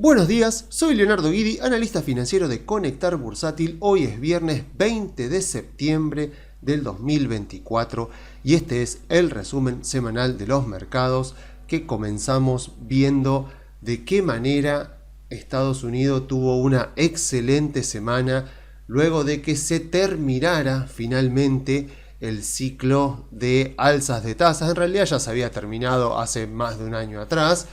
Buenos días, soy Leonardo Guidi, analista financiero de Conectar Bursátil. Hoy es viernes 20 de septiembre del 2024 y este es el resumen semanal de los mercados que comenzamos viendo de qué manera Estados Unidos tuvo una excelente semana luego de que se terminara finalmente el ciclo de alzas de tasas. En realidad ya se había terminado hace más de un año atrás,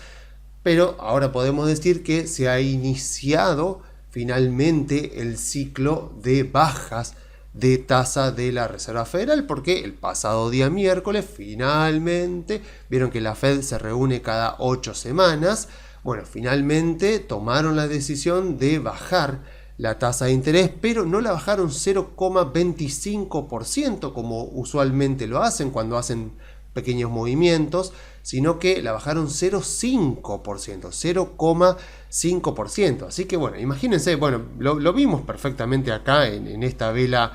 pero ahora podemos decir que se ha iniciado finalmente el ciclo de bajas de tasa de la Reserva Federal, porque el pasado día miércoles finalmente vieron que la Fed se reúne cada 8 semanas. Bueno, finalmente tomaron la decisión de bajar la tasa de interés, pero no la bajaron 0,25% como usualmente lo hacen cuando hacen pequeños movimientos, sino que la bajaron 0,5%. Así que bueno, imagínense, bueno, lo vimos perfectamente acá en esta vela,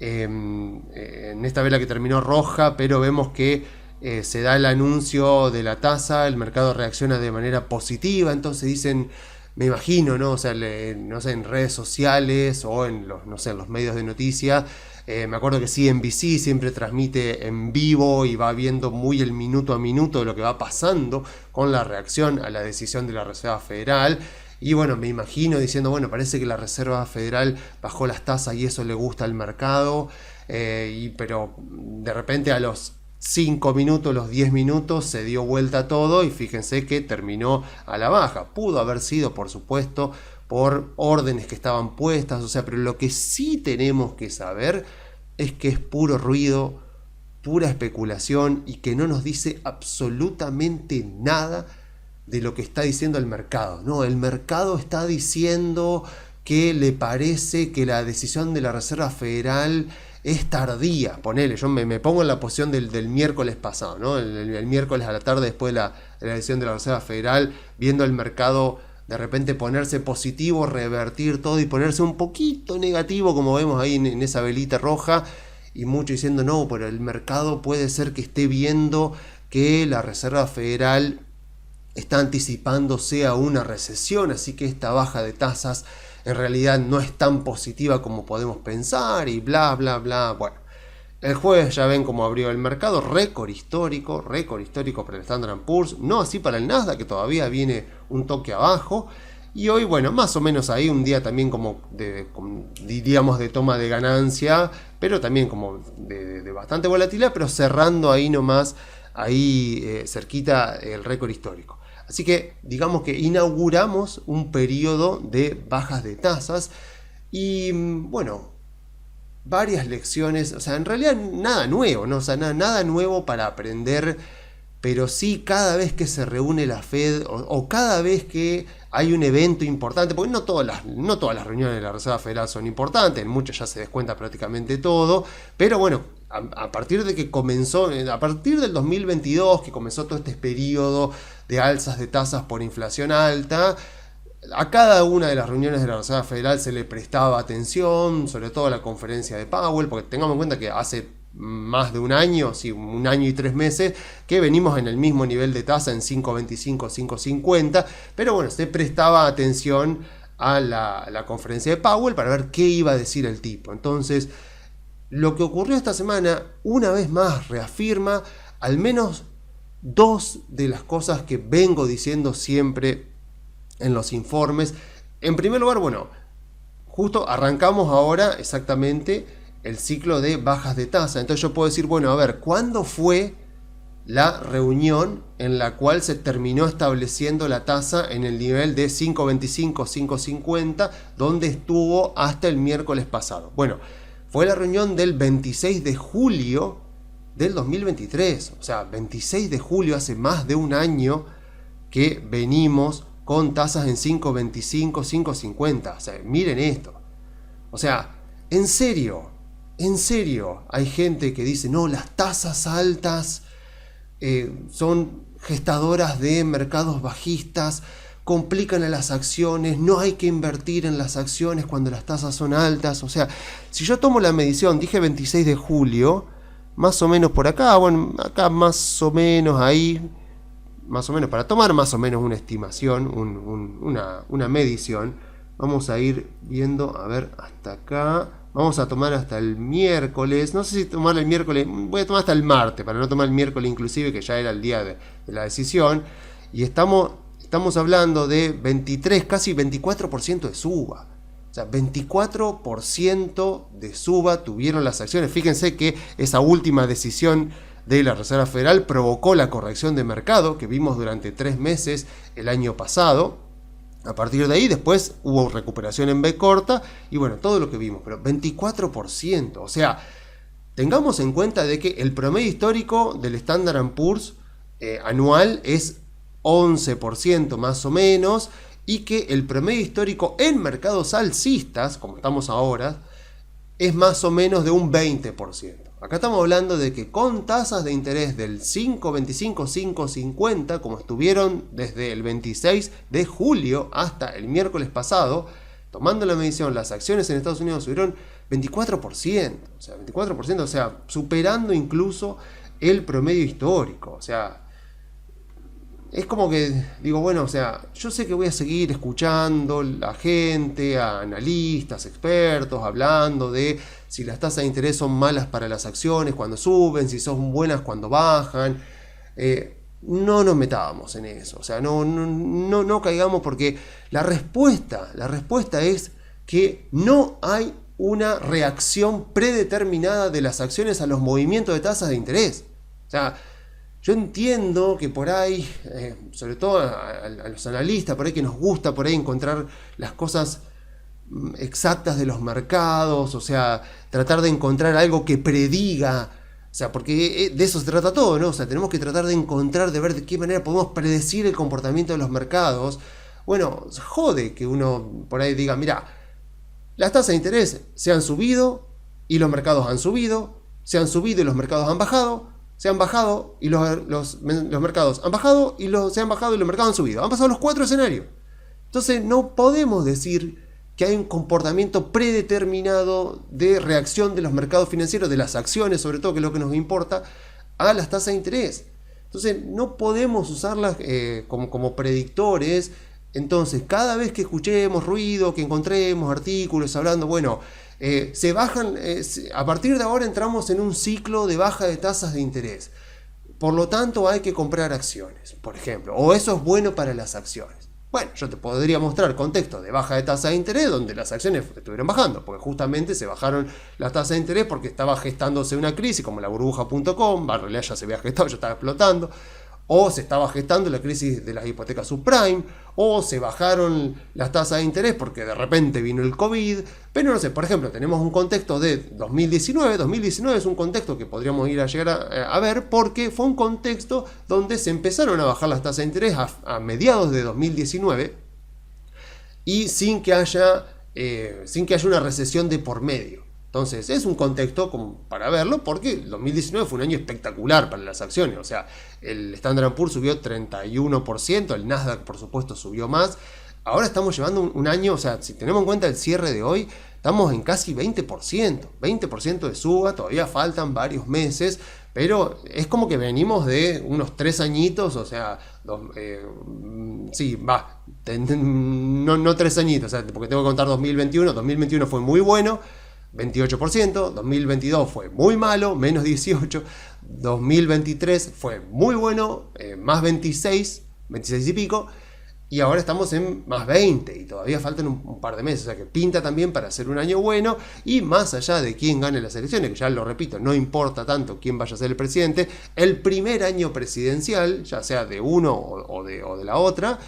en esta vela que terminó roja, pero vemos que se da el anuncio de la tasa, el mercado reacciona de manera positiva, entonces dicen, me imagino, ¿no? O sea, no sé, en redes sociales o en los, no sé, en los medios de noticias. Me acuerdo que CNBC siempre transmite en vivo y va viendo muy el minuto a minuto de lo que va pasando con la reacción a la decisión de la Reserva Federal. Y bueno, me imagino diciendo, bueno, parece que la Reserva Federal bajó las tasas y eso le gusta al mercado. Pero de repente a los 5 minutos, los 10 minutos se dio vuelta todo y fíjense que terminó a la baja. Pudo haber sido, por supuesto, por órdenes que estaban puestas, o sea, pero lo que sí tenemos que saber es que es puro ruido, pura especulación y que no nos dice absolutamente nada de lo que está diciendo el mercado. No, el mercado está diciendo que le parece que la decisión de la Reserva Federal es tardía. Ponele, yo me pongo en la posición del miércoles pasado, ¿no? El miércoles a la tarde después de la decisión de la Reserva Federal, viendo el mercado de repente ponerse positivo, revertir todo y ponerse un poquito negativo, como vemos ahí en esa velita roja, y mucho diciendo, no, pero el mercado puede ser que esté viendo que la Reserva Federal está anticipándose a una recesión, así que esta baja de tasas en realidad no es tan positiva como podemos pensar y bla, bla, bla. Bueno, el jueves ya ven cómo abrió el mercado, récord histórico para el Standard & Poor's, no así para el Nasdaq, que todavía viene un toque abajo. Y hoy, bueno, más o menos ahí, un día también diríamos de toma de ganancia, pero también como de bastante volatilidad, pero cerrando ahí nomás, ahí cerquita el récord histórico. Así que digamos que inauguramos un periodo de bajas de tasas y bueno, varias lecciones, o sea, en realidad nada nuevo, ¿no? O sea, nada nuevo para aprender, pero sí cada vez que se reúne la Fed o cada vez que hay un evento importante, porque no todas las reuniones de la Reserva Federal son importantes, en muchas ya se descuenta prácticamente todo, pero bueno, a partir de que comenzó, a partir del 2022, que comenzó todo este periodo de alzas de tasas por inflación alta, a cada una de las reuniones de la Reserva Federal se le prestaba atención, sobre todo a la conferencia de Powell, porque tengamos en cuenta que hace más de un año, sí, un año y 3 meses, que venimos en el mismo nivel de tasa en 5.25, 5.50, pero bueno, se prestaba atención a la conferencia de Powell para ver qué iba a decir el tipo. Entonces, lo que ocurrió esta semana, una vez más, reafirma al menos dos de las cosas que vengo diciendo siempre en los informes. En primer lugar, bueno, justo arrancamos ahora exactamente el ciclo de bajas de tasa. Entonces yo puedo decir, bueno, a ver, ¿cuándo fue la reunión en la cual se terminó estableciendo la tasa en el nivel de 5.25, 5.50, donde estuvo hasta el miércoles pasado? Bueno, fue la reunión del 26 de julio del 2023. O sea, 26 de julio, hace más de un año que venimos con tasas en 5.25, 5.50. O sea, miren esto. O sea, en serio, hay gente que dice, no, las tasas altas son gestadoras de mercados bajistas, complican a las acciones, no hay que invertir en las acciones cuando las tasas son altas. O sea, si yo tomo la medición, dije 26 de julio, más o menos por acá, bueno, acá más o menos ahí, más o menos, para tomar más o menos una estimación, una medición, vamos a ir viendo, a ver, hasta acá. Vamos a tomar hasta el miércoles. No sé si tomar el miércoles. Voy a tomar hasta el martes, para no tomar el miércoles inclusive, que ya era el día de la decisión. Y estamos hablando de 23, casi 24% de suba. O sea, 24% de suba tuvieron las acciones. Fíjense que esa última decisión de la Reserva Federal provocó la corrección de mercado que vimos durante 3 meses el año pasado. A partir de ahí después hubo recuperación en B corta y bueno, todo lo que vimos, pero 24%. O sea, tengamos en cuenta de que el promedio histórico del Standard & Poor's anual es 11% más o menos, y que el promedio histórico en mercados alcistas, como estamos ahora, es más o menos de un 20%. Acá estamos hablando de que con tasas de interés del 5.25, 5.50, como estuvieron desde el 26 de julio hasta el miércoles pasado, tomando la medición, las acciones en Estados Unidos subieron 24%, o sea, 24%, o sea, superando incluso el promedio histórico. O sea, es como que digo, bueno, o sea, yo sé que voy a seguir escuchando a la gente, a analistas, expertos, hablando de si las tasas de interés son malas para las acciones cuando suben, si son buenas cuando bajan. No nos metamos en eso, o sea, no caigamos, porque la respuesta es que no hay una reacción predeterminada de las acciones a los movimientos de tasas de interés. O sea, yo entiendo que por ahí, sobre todo a los analistas, por ahí que nos gusta por ahí encontrar las cosas exactas de los mercados, o sea, tratar de encontrar algo que prediga, o sea, porque de eso se trata todo, ¿no? O sea, tenemos que tratar de encontrar, de ver de qué manera podemos predecir el comportamiento de los mercados. Bueno, jode que uno por ahí diga, mira, las tasas de interés se han subido y los mercados han subido, se han subido y los mercados han bajado, se han bajado y los mercados han bajado y se han bajado y los mercados han subido. Han pasado los 4 escenarios. Entonces no podemos decir que hay un comportamiento predeterminado de reacción de los mercados financieros, de las acciones, sobre todo, que es lo que nos importa, a las tasas de interés. Entonces no podemos usarlas como predictores. Entonces, cada vez que escuchemos ruido, que encontremos artículos hablando, bueno, se bajan, a partir de ahora entramos en un ciclo de baja de tasas de interés. Por lo tanto, hay que comprar acciones, por ejemplo, o eso es bueno para las acciones. Bueno, yo te podría mostrar contextos de baja de tasa de interés donde las acciones estuvieron bajando, porque justamente se bajaron las tasas de interés porque estaba gestándose una crisis como la burbuja.com, en realidad ya se había gestado, ya estaba explotando, o se estaba gestando la crisis de las hipotecas subprime, o se bajaron las tasas de interés porque de repente vino el COVID. Pero no sé, por ejemplo, tenemos un contexto de 2019. 2019 es un contexto que podríamos ir a llegar a ver, porque fue un contexto donde se empezaron a bajar las tasas de interés a mediados de 2019 y sin que haya una recesión de por medio. Entonces es un contexto como para verlo, porque el 2019 fue un año espectacular para las acciones. O sea, el Standard & Poor's subió 31%, el Nasdaq por supuesto subió más. Ahora estamos llevando un año, o sea, si tenemos en cuenta el cierre de hoy, estamos en casi 20% de suba. Todavía faltan varios meses, pero es como que venimos de unos 3 añitos, o sea, no 3 añitos, o sea, porque tengo que contar 2021. 2021 fue muy bueno, 28%, 2022 fue muy malo, menos 18%, 2023 fue muy bueno, más 26 y pico, y ahora estamos en más 20 y todavía faltan un par de meses, o sea que pinta también para ser un año bueno. Y más allá de quién gane las elecciones, que ya lo repito, no importa tanto quién vaya a ser el presidente, el primer año presidencial, ya sea de uno o de la otra,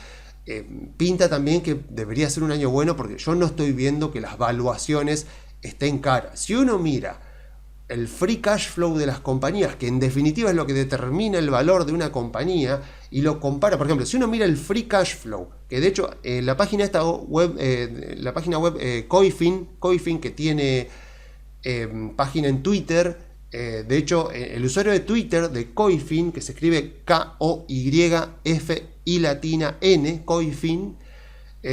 pinta también que debería ser un año bueno, porque yo no estoy viendo que las valuaciones estén caras. Si uno mira el free cash flow de las compañías, que en definitiva es lo que determina el valor de una compañía, y lo compara, por ejemplo, si uno mira el free cash flow, que de hecho la página web Coifin, que tiene página en Twitter, de hecho el usuario de Twitter de Coifin, que se escribe Koyfin latina N, Coifin,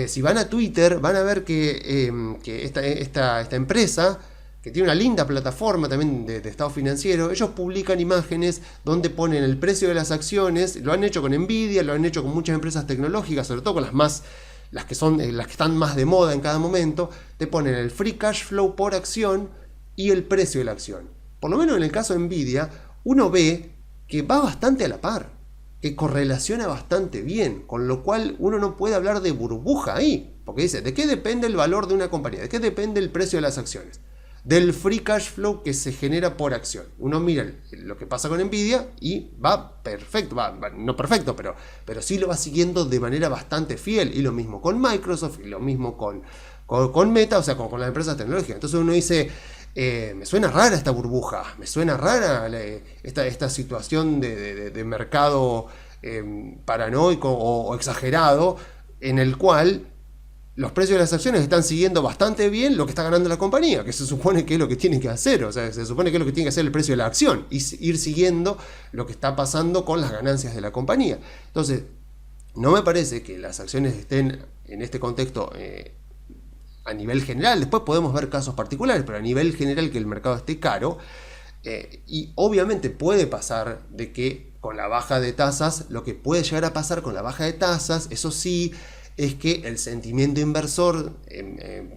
si van a Twitter van a ver que esta empresa que tiene una linda plataforma también de estado financiero, ellos publican imágenes donde ponen el precio de las acciones, lo han hecho con Nvidia, lo han hecho con muchas empresas tecnológicas, sobre todo con las que están más de moda en cada momento, te ponen el free cash flow por acción y el precio de la acción. Por lo menos en el caso de Nvidia, uno ve que va bastante a la par, que correlaciona bastante bien, con lo cual uno no puede hablar de burbuja ahí, porque dice, ¿de qué depende el valor de una compañía? ¿De qué depende el precio de las acciones? Del free cash flow que se genera por acción. Uno mira lo que pasa con Nvidia y va perfecto, no perfecto, pero sí lo va siguiendo de manera bastante fiel, y lo mismo con Microsoft, y lo mismo con Meta, o sea, con las empresas tecnológicas. Entonces uno dice, me suena rara esta burbuja, me suena rara esta situación de mercado paranoico o exagerado, en el cual los precios de las acciones están siguiendo bastante bien lo que está ganando la compañía, que se supone que es lo que tiene que hacer, o sea, se supone que es lo que tiene que hacer el precio de la acción, y ir siguiendo lo que está pasando con las ganancias de la compañía. Entonces, no me parece que las acciones estén en este contexto a nivel general. Después podemos ver casos particulares, pero a nivel general que el mercado esté caro, y obviamente puede pasar de que con la baja de tasas, lo que puede llegar a pasar con la baja de tasas, eso sí, es que el sentimiento inversor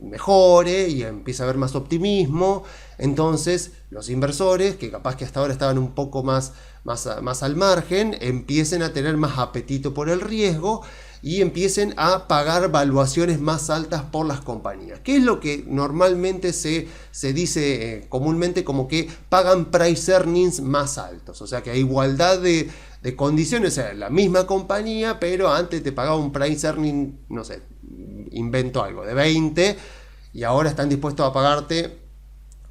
mejore y empieza a haber más optimismo. Entonces los inversores, que capaz que hasta ahora estaban un poco más al margen, empiecen a tener más apetito por el riesgo y empiecen a pagar valuaciones más altas por las compañías, que es lo que normalmente se dice comúnmente como que pagan price earnings más altos, o sea que hay igualdad de condiciones, o sea, la misma compañía, pero antes te pagaba un price earning, no sé, invento algo, de 20, y ahora están dispuestos a pagarte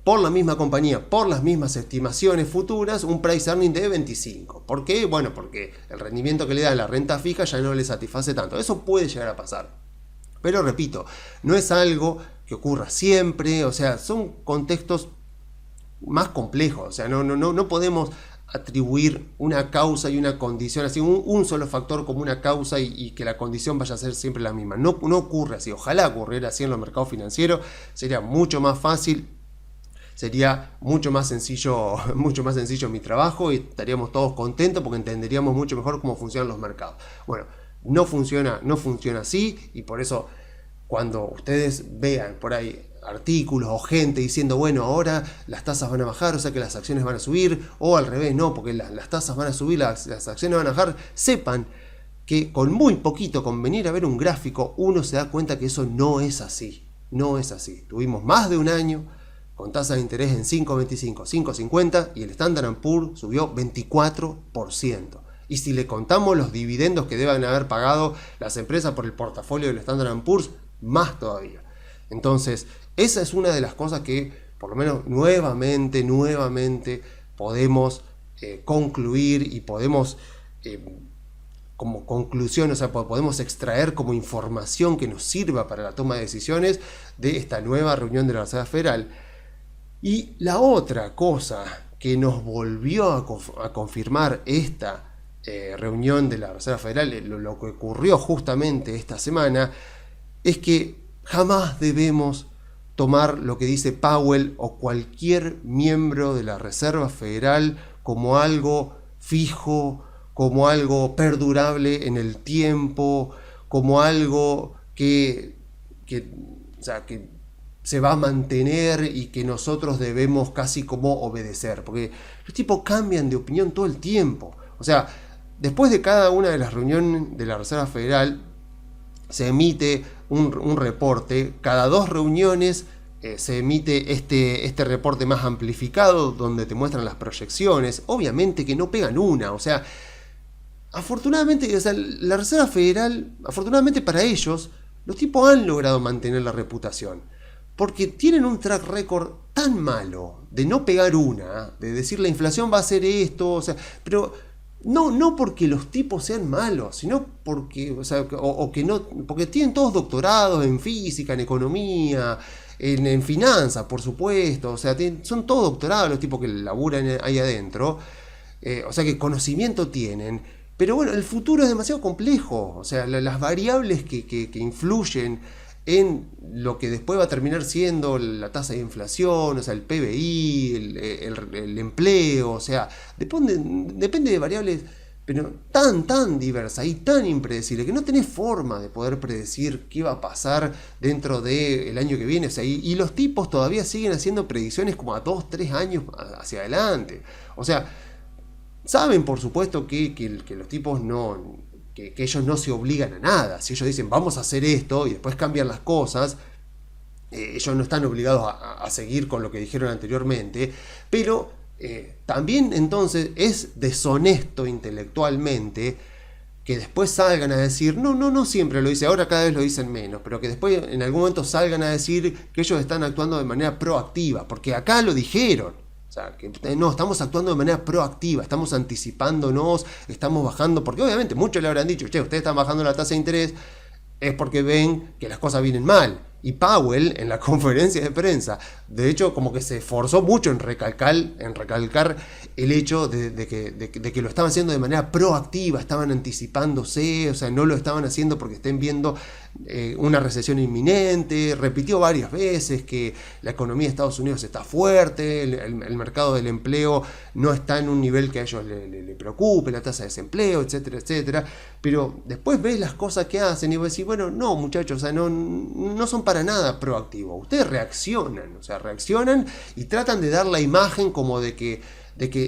por la misma compañía, por las mismas estimaciones futuras, un price earning de 25. ¿Por qué? Bueno, porque el rendimiento que le da la renta fija ya no le satisface tanto. Eso puede llegar a pasar. Pero repito, no es algo que ocurra siempre, o sea, son contextos más complejos, o sea, no podemos atribuir una causa y una condición, así un solo factor como una causa y que la condición vaya a ser siempre la misma. No ocurre así. Ojalá ocurriera así en los mercados financieros, sería mucho más fácil, sería mucho más sencillo mi trabajo, y estaríamos todos contentos porque entenderíamos mucho mejor cómo funcionan los mercados. Bueno, no funciona así, y por eso cuando ustedes vean por ahí artículos o gente diciendo, bueno, ahora las tasas van a bajar, o sea que las acciones van a subir, o al revés, no, porque las tasas van a subir, las acciones van a bajar, sepan que con muy poquito, con venir a ver un gráfico, uno se da cuenta que eso no es así. Tuvimos más de un año con tasas de interés en 5.25, 5.50, y el Standard & Poor's subió 24%. Y si le contamos los dividendos que deben haber pagado las empresas por el portafolio del Standard & Poor's, más todavía. Entonces, esa es una de las cosas que, por lo menos nuevamente podemos concluir, y podemos, como conclusión, o sea, podemos extraer como información que nos sirva para la toma de decisiones de esta nueva reunión de la Reserva Federal. Y la otra cosa que nos volvió a confirmar esta reunión de la Reserva Federal, lo que ocurrió justamente esta semana, es que jamás debemos tomar lo que dice Powell o cualquier miembro de la Reserva Federal como algo fijo, como algo perdurable en el tiempo, como algo que se va a mantener y que nosotros debemos casi como obedecer, porque los tipos cambian de opinión todo el tiempo. O sea, después de cada una de las reuniones de la Reserva Federal se emite un reporte. Cada 2 reuniones se emite este reporte más amplificado, donde te muestran las proyecciones. Obviamente que no pegan una, o sea, afortunadamente, o sea, la Reserva Federal, afortunadamente para ellos, los tipos han logrado mantener la reputación, porque tienen un track record tan malo de no pegar una, de decir la inflación va a ser esto, o sea, pero no porque los tipos sean malos, sino porque, o sea, que no, porque tienen todos doctorados en física, en economía, en finanzas, por supuesto, o sea, son todos doctorados los tipos que laburan ahí adentro, o sea que conocimiento tienen. Pero bueno, el futuro es demasiado complejo, o sea, las variables que influyen en lo que después va a terminar siendo la tasa de inflación, o sea, el PBI, el empleo, o sea, depende de variables, pero tan diversa y tan impredecible que no tenés forma de poder predecir qué va a pasar dentro del año que viene. O sea, y los tipos todavía siguen haciendo predicciones como a 2-3 años hacia adelante. O sea, saben por supuesto que los tipos no, que ellos no se obligan a nada. Si ellos dicen vamos a hacer esto y después cambian las cosas, ellos no están obligados a seguir con lo que dijeron anteriormente, pero también entonces es deshonesto intelectualmente que después salgan a decir, no siempre lo dice, ahora cada vez lo dicen menos, pero que después en algún momento salgan a decir que ellos están actuando de manera proactiva, porque acá lo dijeron. O sea, que no, estamos actuando de manera proactiva, estamos anticipándonos, estamos bajando, porque obviamente muchos le habrán dicho, che, ustedes están bajando la tasa de interés, es porque ven que las cosas vienen mal. Y Powell, en la conferencia de prensa, de hecho, como que se esforzó mucho en recalcar el hecho de que lo estaban haciendo de manera proactiva, estaban anticipándose, o sea, no lo estaban haciendo porque estén viendo una recesión inminente. Repitió varias veces que la economía de Estados Unidos está fuerte, el mercado del empleo no está en un nivel que a ellos le preocupe, la tasa de desempleo, etcétera, etcétera. Pero después ves las cosas que hacen y vos decís, bueno, no, muchachos, o sea, no son para nada proactivos. Ustedes reaccionan, o sea, reaccionan y tratan de dar la imagen como de que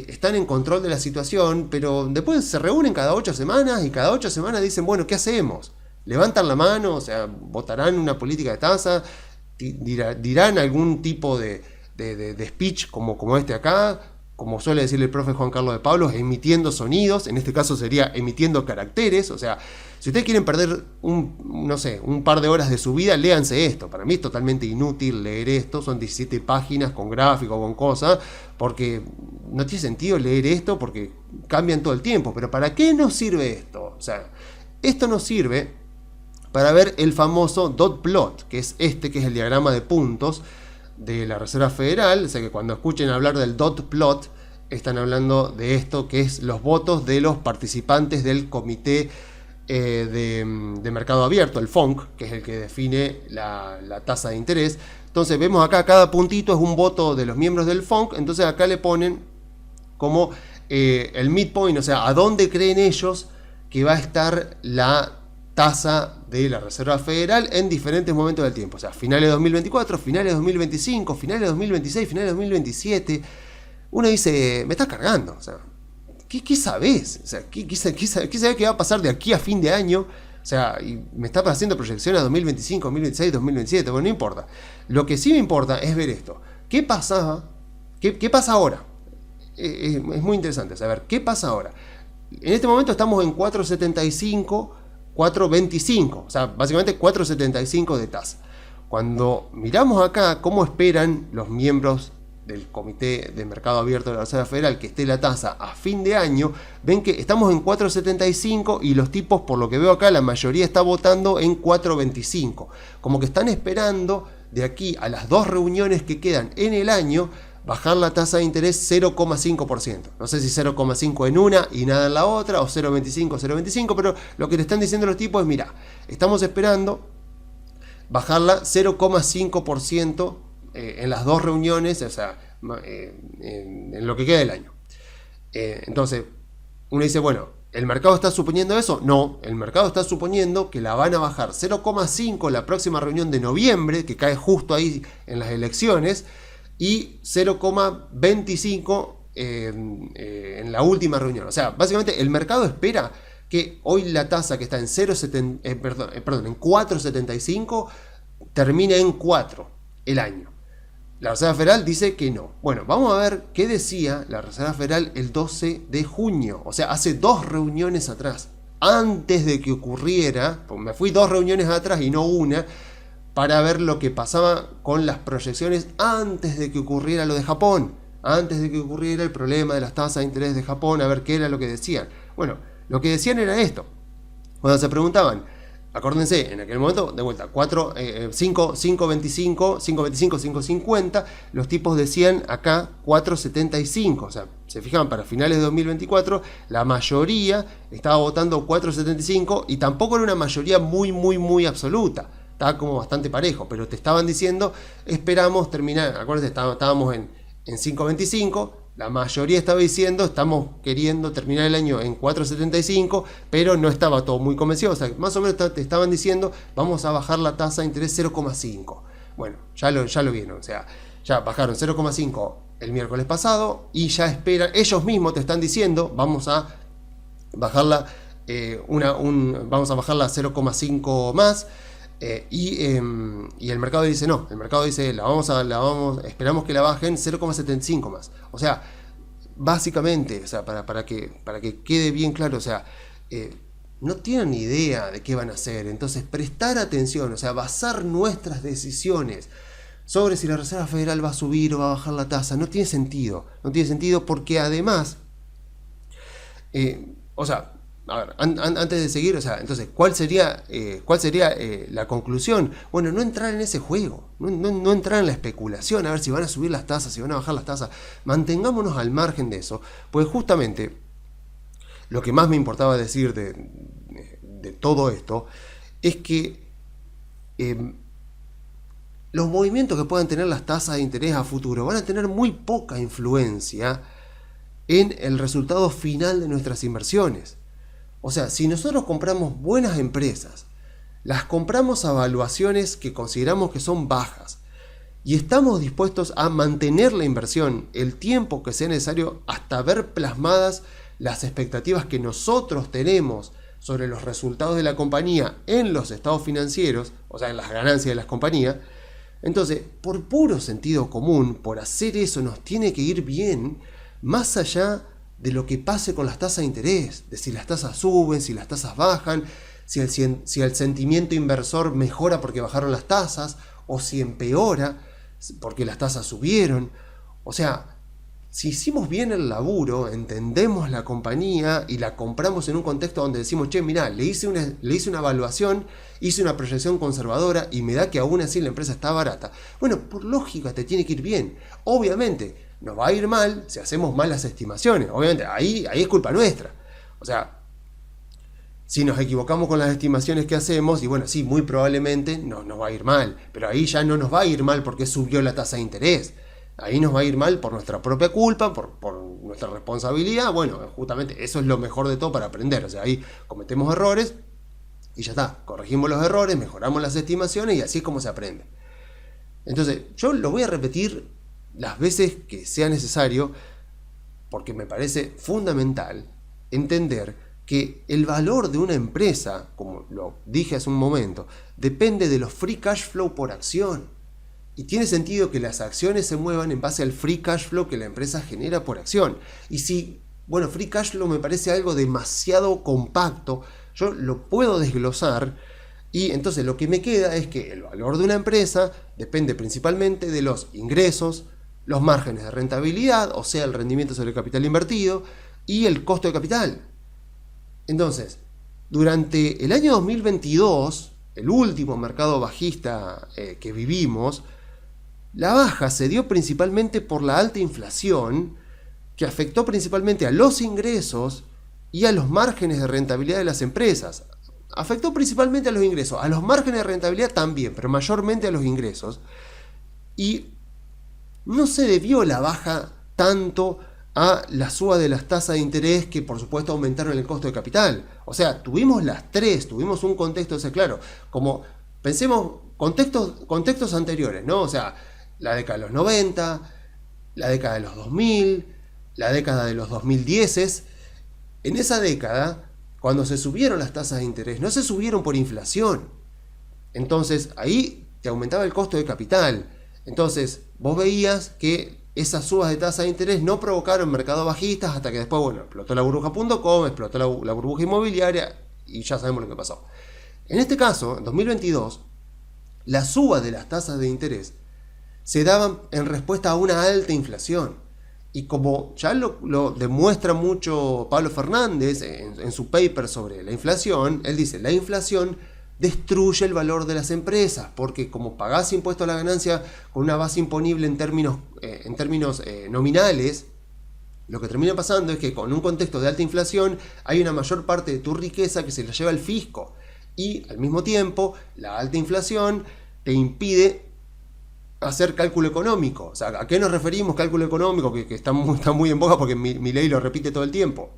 están en control de la situación, pero después se reúnen cada 8 semanas y cada 8 semanas dicen, bueno, ¿qué hacemos? Levantan la mano, o sea, votarán una política de tasa, dirán algún tipo de speech como este acá, como suele decir el profe Juan Carlos de Pablos, emitiendo sonidos, en este caso sería emitiendo caracteres. O sea, si ustedes quieren perder un par de horas de su vida, léanse esto. Para mí es totalmente inútil leer esto, son 17 páginas con gráficos, con cosas, porque no tiene sentido leer esto porque cambian todo el tiempo. Pero ¿para qué nos sirve esto? O sea, esto nos sirve para ver el famoso dot plot, que es el diagrama de puntos de la Reserva Federal. O sea que cuando escuchen hablar del dot plot, están hablando de esto, que es los votos de los participantes del comité de mercado abierto, el FONC, que es el que define la tasa de interés. Entonces vemos acá, cada puntito es un voto de los miembros del FONC. Entonces acá le ponen como el midpoint, o sea, a dónde creen ellos que va a estar la tasa de la Reserva Federal en diferentes momentos del tiempo. O sea, finales de 2024, finales de 2025, finales de 2026, finales de 2027. Uno dice, me estás cargando. O sea, ¿qué sabés? O sea, ¿qué sabés que va a pasar de aquí a fin de año? O sea, y me está haciendo proyección a 2025, 2026, 2027. Bueno, no importa. Lo que sí me importa es ver esto. ¿Qué pasa ahora? Es muy interesante saber qué pasa ahora. En este momento estamos en 4.75, 4.25, o sea, básicamente 4.75 de tasa. Cuando miramos acá cómo esperan los miembros del Comité de Mercado Abierto de la Reserva Federal que esté la tasa a fin de año, ven que estamos en 4.75 y los tipos, por lo que veo acá, la mayoría está votando en 4.25. Como que están esperando de aquí a las 2 reuniones que quedan en el año, bajar la tasa de interés 0,5%. No sé si 0,5 en una y nada en la otra, o 0,25, pero lo que le están diciendo los tipos es, mira, estamos esperando bajarla 0,5% en las 2 reuniones, o sea, en lo que queda del año. Entonces, uno dice, bueno, ¿el mercado está suponiendo eso? No, el mercado está suponiendo que la van a bajar 0,5 la próxima reunión de noviembre, que cae justo ahí en las elecciones, y 0,25 en la última reunión. O sea, básicamente el mercado espera que hoy la tasa que está en 4,75 termine en 4 el año. La Reserva Federal dice que no. Bueno, vamos a ver qué decía la Reserva Federal el 12 de junio. O sea, hace 2 reuniones atrás. Antes de que ocurriera, pues me fui 2 reuniones atrás y no una, para ver lo que pasaba con las proyecciones antes de que ocurriera lo de Japón, antes de que ocurriera el problema de las tasas de interés de Japón, a ver qué era lo que decían. Bueno, lo que decían era esto. Cuando se preguntaban, acuérdense, en aquel momento, de vuelta, 5.25, 5.50, los tipos decían acá 4.75, o sea, se fijan, para finales de 2024, la mayoría estaba votando 4.75 y tampoco era una mayoría muy absoluta. estaba como bastante parejo, pero te estaban diciendo, esperamos terminar, acuérdense, estábamos en 5.25, la mayoría estaba diciendo, estamos queriendo terminar el año en 4.75, pero no estaba todo muy convencido, o sea, más o menos te estaban diciendo, vamos a bajar la tasa de interés 0,5. Bueno, ya lo vieron, o sea, ya bajaron 0,5 el miércoles pasado y ya esperan, ellos mismos te están diciendo, vamos a bajarla vamos a bajarla a 0,5 más. Y el mercado dice no, el mercado dice esperamos que la bajen 0,75 más. O sea, básicamente, o sea, para que quede bien claro, o sea, no tienen ni idea de qué van a hacer. Entonces, prestar atención, o sea, basar nuestras decisiones sobre si la Reserva Federal va a subir o va a bajar la tasa, no tiene sentido. No tiene sentido porque además, o sea, a ver, antes de seguir, o sea, entonces, ¿cuál sería la conclusión? Bueno, no entrar en ese juego, no entrar en la especulación, a ver si van a subir las tasas, si van a bajar las tasas. Mantengámonos al margen de eso, pues justamente lo que más me importaba decir de todo esto es que los movimientos que puedan tener las tasas de interés a futuro van a tener muy poca influencia en el resultado final de nuestras inversiones. O sea, si nosotros compramos buenas empresas, las compramos a valuaciones que consideramos que son bajas y estamos dispuestos a mantener la inversión el tiempo que sea necesario hasta ver plasmadas las expectativas que nosotros tenemos sobre los resultados de la compañía en los estados financieros, o sea, en las ganancias de las compañías, entonces, por puro sentido común, por hacer eso nos tiene que ir bien, más allá de lo que pase con las tasas de interés, de si las tasas suben, si las tasas bajan, si el sentimiento inversor mejora porque bajaron las tasas, o si empeora porque las tasas subieron. O sea, si hicimos bien el laburo, entendemos la compañía y la compramos en un contexto donde decimos, che, mirá, le hice una evaluación, hice una proyección conservadora y me da que aún así la empresa está barata. Bueno, por lógica te tiene que ir bien. Obviamente, nos va a ir mal si hacemos malas estimaciones. Obviamente, ahí es culpa nuestra. O sea, si nos equivocamos con las estimaciones que hacemos, y bueno, sí, muy probablemente nos va a ir mal. Pero ahí ya no nos va a ir mal porque subió la tasa de interés. Ahí nos va a ir mal por nuestra propia culpa, por nuestra responsabilidad. Bueno, justamente eso es lo mejor de todo para aprender. O sea, ahí cometemos errores y ya está. Corregimos los errores, mejoramos las estimaciones y así es como se aprende. Entonces, yo lo voy a repetir las veces que sea necesario, porque me parece fundamental entender que el valor de una empresa, como lo dije hace un momento, depende de los free cash flow por acción. Y tiene sentido que las acciones se muevan en base al free cash flow que la empresa genera por acción. Y si, bueno, free cash flow me parece algo demasiado compacto, yo lo puedo desglosar. Y entonces lo que me queda es que el valor de una empresa depende principalmente de los ingresos, los márgenes de rentabilidad, o sea, el rendimiento sobre el capital invertido, y el costo de capital. Entonces, durante el año 2022, el último mercado bajista que vivimos, la baja se dio principalmente por la alta inflación, que afectó principalmente a los ingresos y a los márgenes de rentabilidad de las empresas. Afectó principalmente a los ingresos, a los márgenes de rentabilidad también, pero mayormente a los ingresos. Y no se debió la baja tanto a la suba de las tasas de interés que por supuesto aumentaron el costo de capital. O sea, tuvimos las tres, tuvimos un contexto, o sea, claro, como pensemos contextos anteriores, ¿no? O sea, la década de los 90, la década de los 2000, la década de los 2010. En esa década, cuando se subieron las tasas de interés, no se subieron por inflación. Entonces, ahí te aumentaba el costo de capital. Entonces, vos veías que esas subas de tasa de interés no provocaron mercados bajistas hasta que después, bueno, explotó la burbuja.com, explotó la burbuja inmobiliaria y ya sabemos lo que pasó. En este caso, en 2022, las subas de las tasas de interés se daban en respuesta a una alta inflación. Y como ya lo demuestra mucho Pablo Fernández en su paper sobre la inflación, él dice, la inflación destruye el valor de las empresas, porque como pagás impuesto a la ganancia con una base imponible en términos nominales, lo que termina pasando es que con un contexto de alta inflación hay una mayor parte de tu riqueza que se la lleva el fisco. Y al mismo tiempo, la alta inflación te impide hacer cálculo económico. O sea, ¿a qué nos referimos cálculo económico? Que está muy en boga porque Milei lo repite todo el tiempo.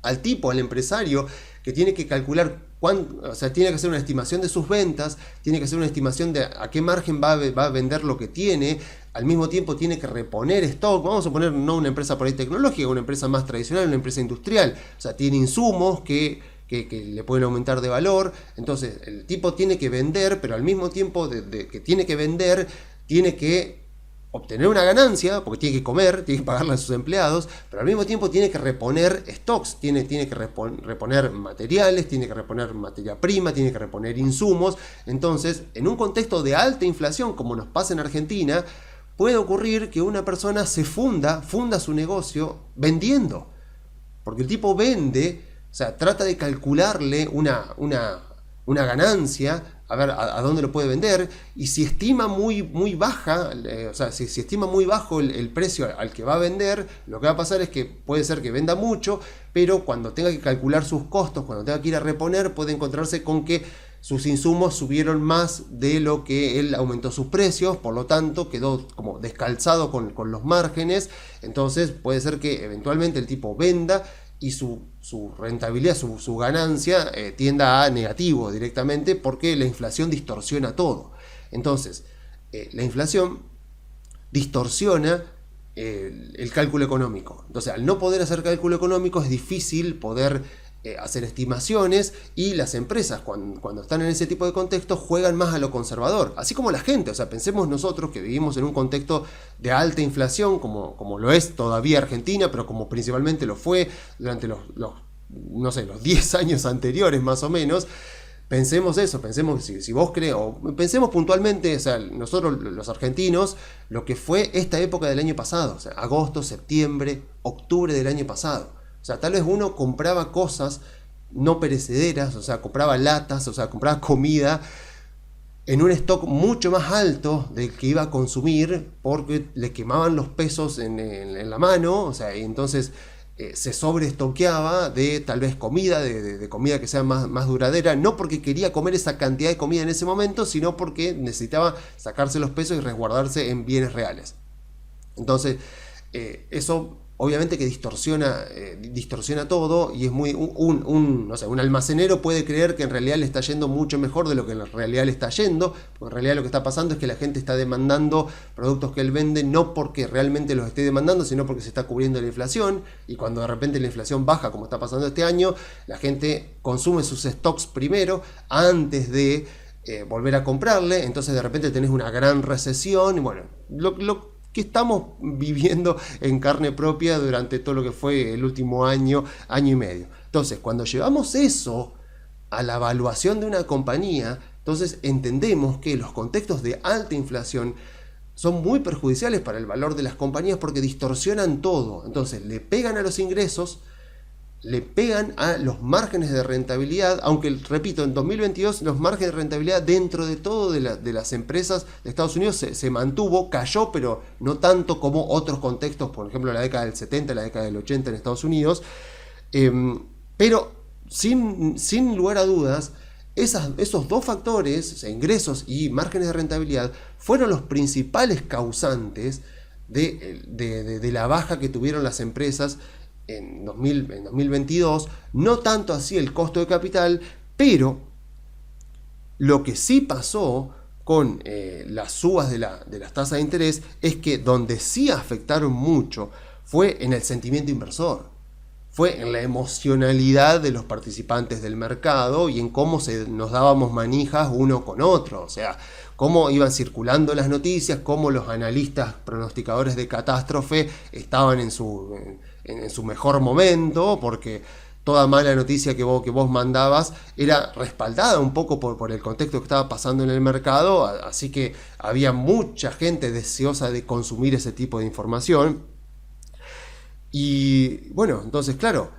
Al empresario que tiene que calcular o sea, tiene que hacer una estimación de sus ventas, tiene que hacer una estimación de a qué margen va a vender lo que tiene, al mismo tiempo tiene que reponer stock. Vamos a poner no una empresa por ahí tecnológica, una empresa más tradicional, una empresa industrial. O sea, tiene insumos que le pueden aumentar de valor. Entonces, el tipo tiene que vender, pero al mismo tiempo de que tiene que vender, tiene que obtener una ganancia, porque tiene que comer, tiene que pagarle a sus empleados, pero al mismo tiempo tiene que reponer stocks, tiene que reponer materiales, tiene que reponer materia prima, tiene que reponer insumos. Entonces, en un contexto de alta inflación, como nos pasa en Argentina, puede ocurrir que una persona se funda su negocio vendiendo, porque el tipo vende, o sea, trata de calcularle una ganancia, a ver a dónde lo puede vender, y si estima muy baja, o sea, si estima muy bajo el precio al que va a vender, lo que va a pasar es que puede ser que venda mucho, pero cuando tenga que calcular sus costos, cuando tenga que ir a reponer, puede encontrarse con que sus insumos subieron más de lo que él aumentó sus precios, por lo tanto quedó como descalzado con los márgenes. Entonces puede ser que eventualmente el tipo venda y su rentabilidad, su ganancia tienda a negativo directamente, porque la inflación distorsiona todo. Entonces, la inflación distorsiona el cálculo económico. Entonces, al no poder hacer cálculo económico, es difícil poder hacer estimaciones, y las empresas cuando están en ese tipo de contextos juegan más a lo conservador, así como la gente. O sea, pensemos nosotros que vivimos en un contexto de alta inflación, como lo es todavía Argentina, pero como principalmente lo fue durante los 10 años anteriores más o menos. Pensemos eso, pensemos si vos crees, o pensemos puntualmente, o sea, nosotros los argentinos, lo que fue esta época del año pasado, o sea, agosto, septiembre, octubre del año pasado. O sea, tal vez uno compraba cosas no perecederas, o sea, compraba latas, o sea, compraba comida en un stock mucho más alto del que iba a consumir, porque le quemaban los pesos en la mano, o sea, y entonces se sobreestoqueaba de tal vez comida, de comida que sea más duradera, no porque quería comer esa cantidad de comida en ese momento, sino porque necesitaba sacarse los pesos y resguardarse en bienes reales. Entonces, eso obviamente que distorsiona todo, y es muy no sé, un almacenero puede creer que en realidad le está yendo mucho mejor de lo que en realidad le está yendo, porque en realidad lo que está pasando es que la gente está demandando productos que él vende, no porque realmente los esté demandando, sino porque se está cubriendo la inflación, y cuando de repente la inflación baja, como está pasando este año, la gente consume sus stocks primero antes de volver a comprarle. Entonces de repente tenés una gran recesión, y bueno, lo que estamos viviendo en carne propia durante todo lo que fue el último año y medio. Entonces, cuando llevamos eso a la evaluación de una compañía, entonces entendemos que los contextos de alta inflación son muy perjudiciales para el valor de las compañías, porque distorsionan todo. Entonces, le pegan a los ingresos, le pegan a los márgenes de rentabilidad, aunque, repito, en 2022 los márgenes de rentabilidad dentro de todo de las empresas de Estados Unidos se mantuvo, cayó, pero no tanto como otros contextos, por ejemplo la década del 70, la década del 80 en Estados Unidos, pero sin lugar a dudas, esos dos factores, o sea, ingresos y márgenes de rentabilidad, fueron los principales causantes de la baja que tuvieron las empresas en 2022, no tanto así el costo de capital, pero lo que sí pasó con las subas de las tasas de interés es que donde sí afectaron mucho fue en el sentimiento inversor, fue en la emocionalidad de los participantes del mercado y en cómo nos dábamos manijas uno con otro. O sea, cómo iban circulando las noticias, cómo los analistas pronosticadores de catástrofe estaban en su mejor momento, porque toda mala noticia que vos mandabas era respaldada un poco por el contexto que estaba pasando en el mercado, así que había mucha gente deseosa de consumir ese tipo de información. Y bueno, entonces claro,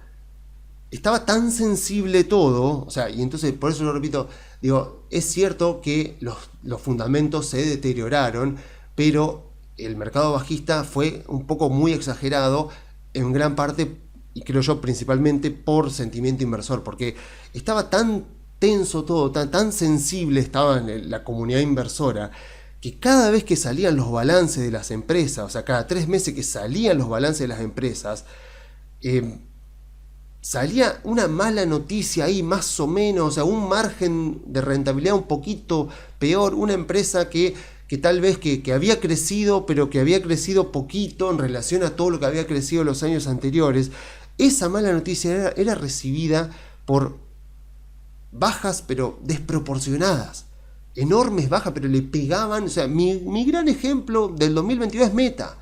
estaba tan sensible todo, o sea, y entonces por eso lo repito, digo, es cierto que los fundamentos se deterioraron, pero el mercado bajista fue un poco muy exagerado, en gran parte, y creo yo principalmente por sentimiento inversor, porque estaba tan tenso todo, tan sensible estaba en la comunidad inversora, que cada vez que salían los balances de las empresas, o sea, cada 3 meses que salían los balances de las empresas, salía una mala noticia ahí, más o menos, o sea, un margen de rentabilidad un poquito peor, una empresa que tal vez que había crecido, pero que había crecido poquito en relación a todo lo que había crecido los años anteriores. Esa mala noticia era recibida por bajas, pero desproporcionadas. Enormes bajas, pero le pegaban. O sea, mi gran ejemplo del 2022 es Meta,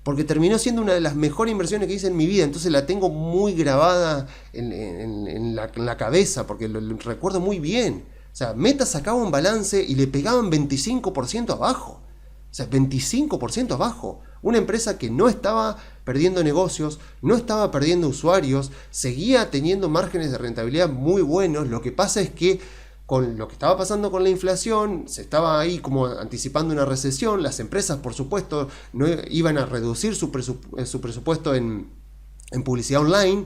porque terminó siendo una de las mejores inversiones que hice en mi vida. Entonces la tengo muy grabada en la cabeza, porque lo recuerdo muy bien. O sea, Meta sacaba un balance y le pegaban 25% abajo. O sea, 25% abajo. Una empresa que no estaba perdiendo negocios, no estaba perdiendo usuarios, seguía teniendo márgenes de rentabilidad muy buenos. Lo que pasa es que con lo que estaba pasando con la inflación, se estaba ahí como anticipando una recesión. Las empresas, por supuesto, no iban a reducir su presupuesto en publicidad online.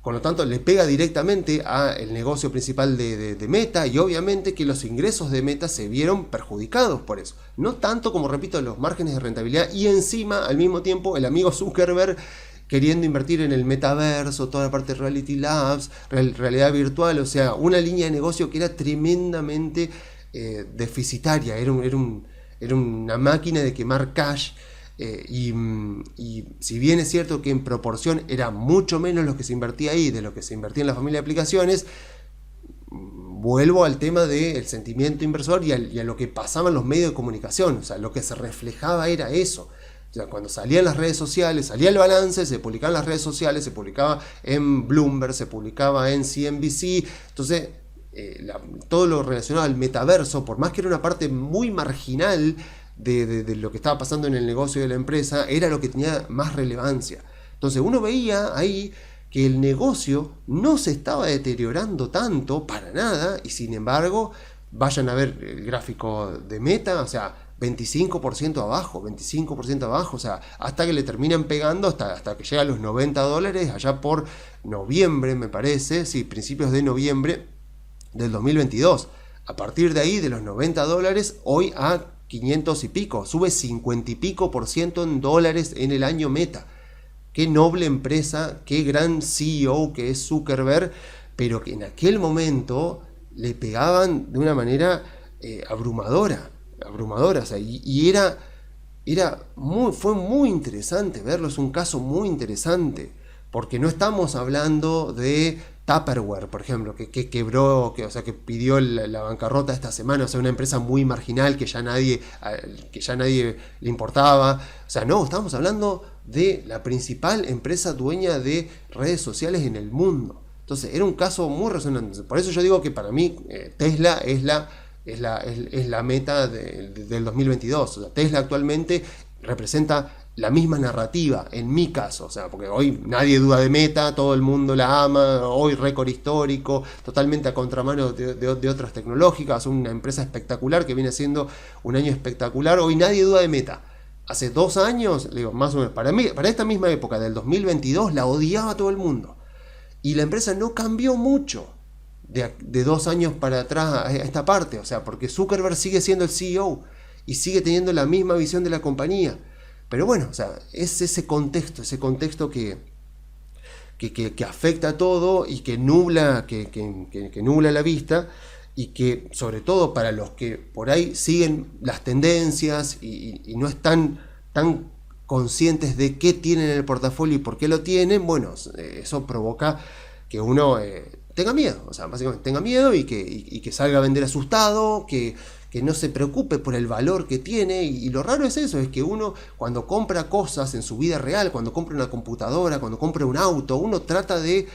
Con lo tanto, le pega directamente al negocio principal de Meta, y obviamente que los ingresos de Meta se vieron perjudicados por eso. No tanto, como repito, los márgenes de rentabilidad, y encima, al mismo tiempo, el amigo Zuckerberg queriendo invertir en el metaverso, toda la parte de Reality Labs, realidad virtual, o sea, una línea de negocio que era tremendamente deficitaria, era una máquina de quemar cash. Y si bien es cierto que en proporción era mucho menos lo que se invertía ahí de lo que se invertía en la familia de aplicaciones, vuelvo al tema del sentimiento inversor y a lo que pasaban los medios de comunicación. O sea, lo que se reflejaba era eso. O sea, cuando salían las redes sociales, salía el balance, se publicaba en las redes sociales, se publicaba en Bloomberg, se publicaba en CNBC. Entonces, todo lo relacionado al metaverso, por más que era una parte muy marginal de lo que estaba pasando en el negocio de la empresa, era lo que tenía más relevancia. Entonces uno veía ahí que el negocio no se estaba deteriorando tanto, para nada, y sin embargo, vayan a ver el gráfico de Meta, o sea, 25% abajo, o sea, hasta que le terminan pegando, hasta que llega a los $90, allá por noviembre, me parece, sí, principios de noviembre del 2022. A partir de ahí, de los $90, hoy a 500 y pico, sube 50 y pico % en dólares en el año Meta. Qué noble empresa, qué gran CEO que es Zuckerberg, pero que en aquel momento le pegaban de una manera abrumadora, o sea, y fue muy interesante verlo. Es un caso muy interesante, porque no estamos hablando de Tupperware, por ejemplo, que quebró, o sea, que pidió la bancarrota esta semana, o sea, una empresa muy marginal que ya nadie le importaba. O sea, no, estamos hablando de la principal empresa dueña de redes sociales en el mundo. Entonces, era un caso muy resonante. Por eso yo digo que para mí Tesla es la meta del 2022. O sea, Tesla actualmente representa la misma narrativa, en mi caso, o sea, porque hoy nadie duda de Meta, todo el mundo la ama, hoy récord histórico, totalmente a contramano de otras tecnológicas, una empresa espectacular que viene siendo un año espectacular. Hoy nadie duda de Meta. Hace 2 años, digo, más o menos, para esta misma época del 2022, la odiaba todo el mundo. Y la empresa no cambió mucho de 2 años para atrás a esta parte, o sea, porque Zuckerberg sigue siendo el CEO y sigue teniendo la misma visión de la compañía. Pero bueno, o sea, es ese contexto que afecta a todo y que nubla la vista, y que sobre todo para los que por ahí siguen las tendencias y no están tan conscientes de qué tienen en el portafolio y por qué lo tienen, bueno, eso provoca que uno tenga miedo, o sea, básicamente tenga miedo y que salga a vender asustado, que no se preocupe por el valor que tiene. Y lo raro es eso, es que uno cuando compra cosas en su vida real, cuando compra una computadora, cuando compra un auto, uno trata de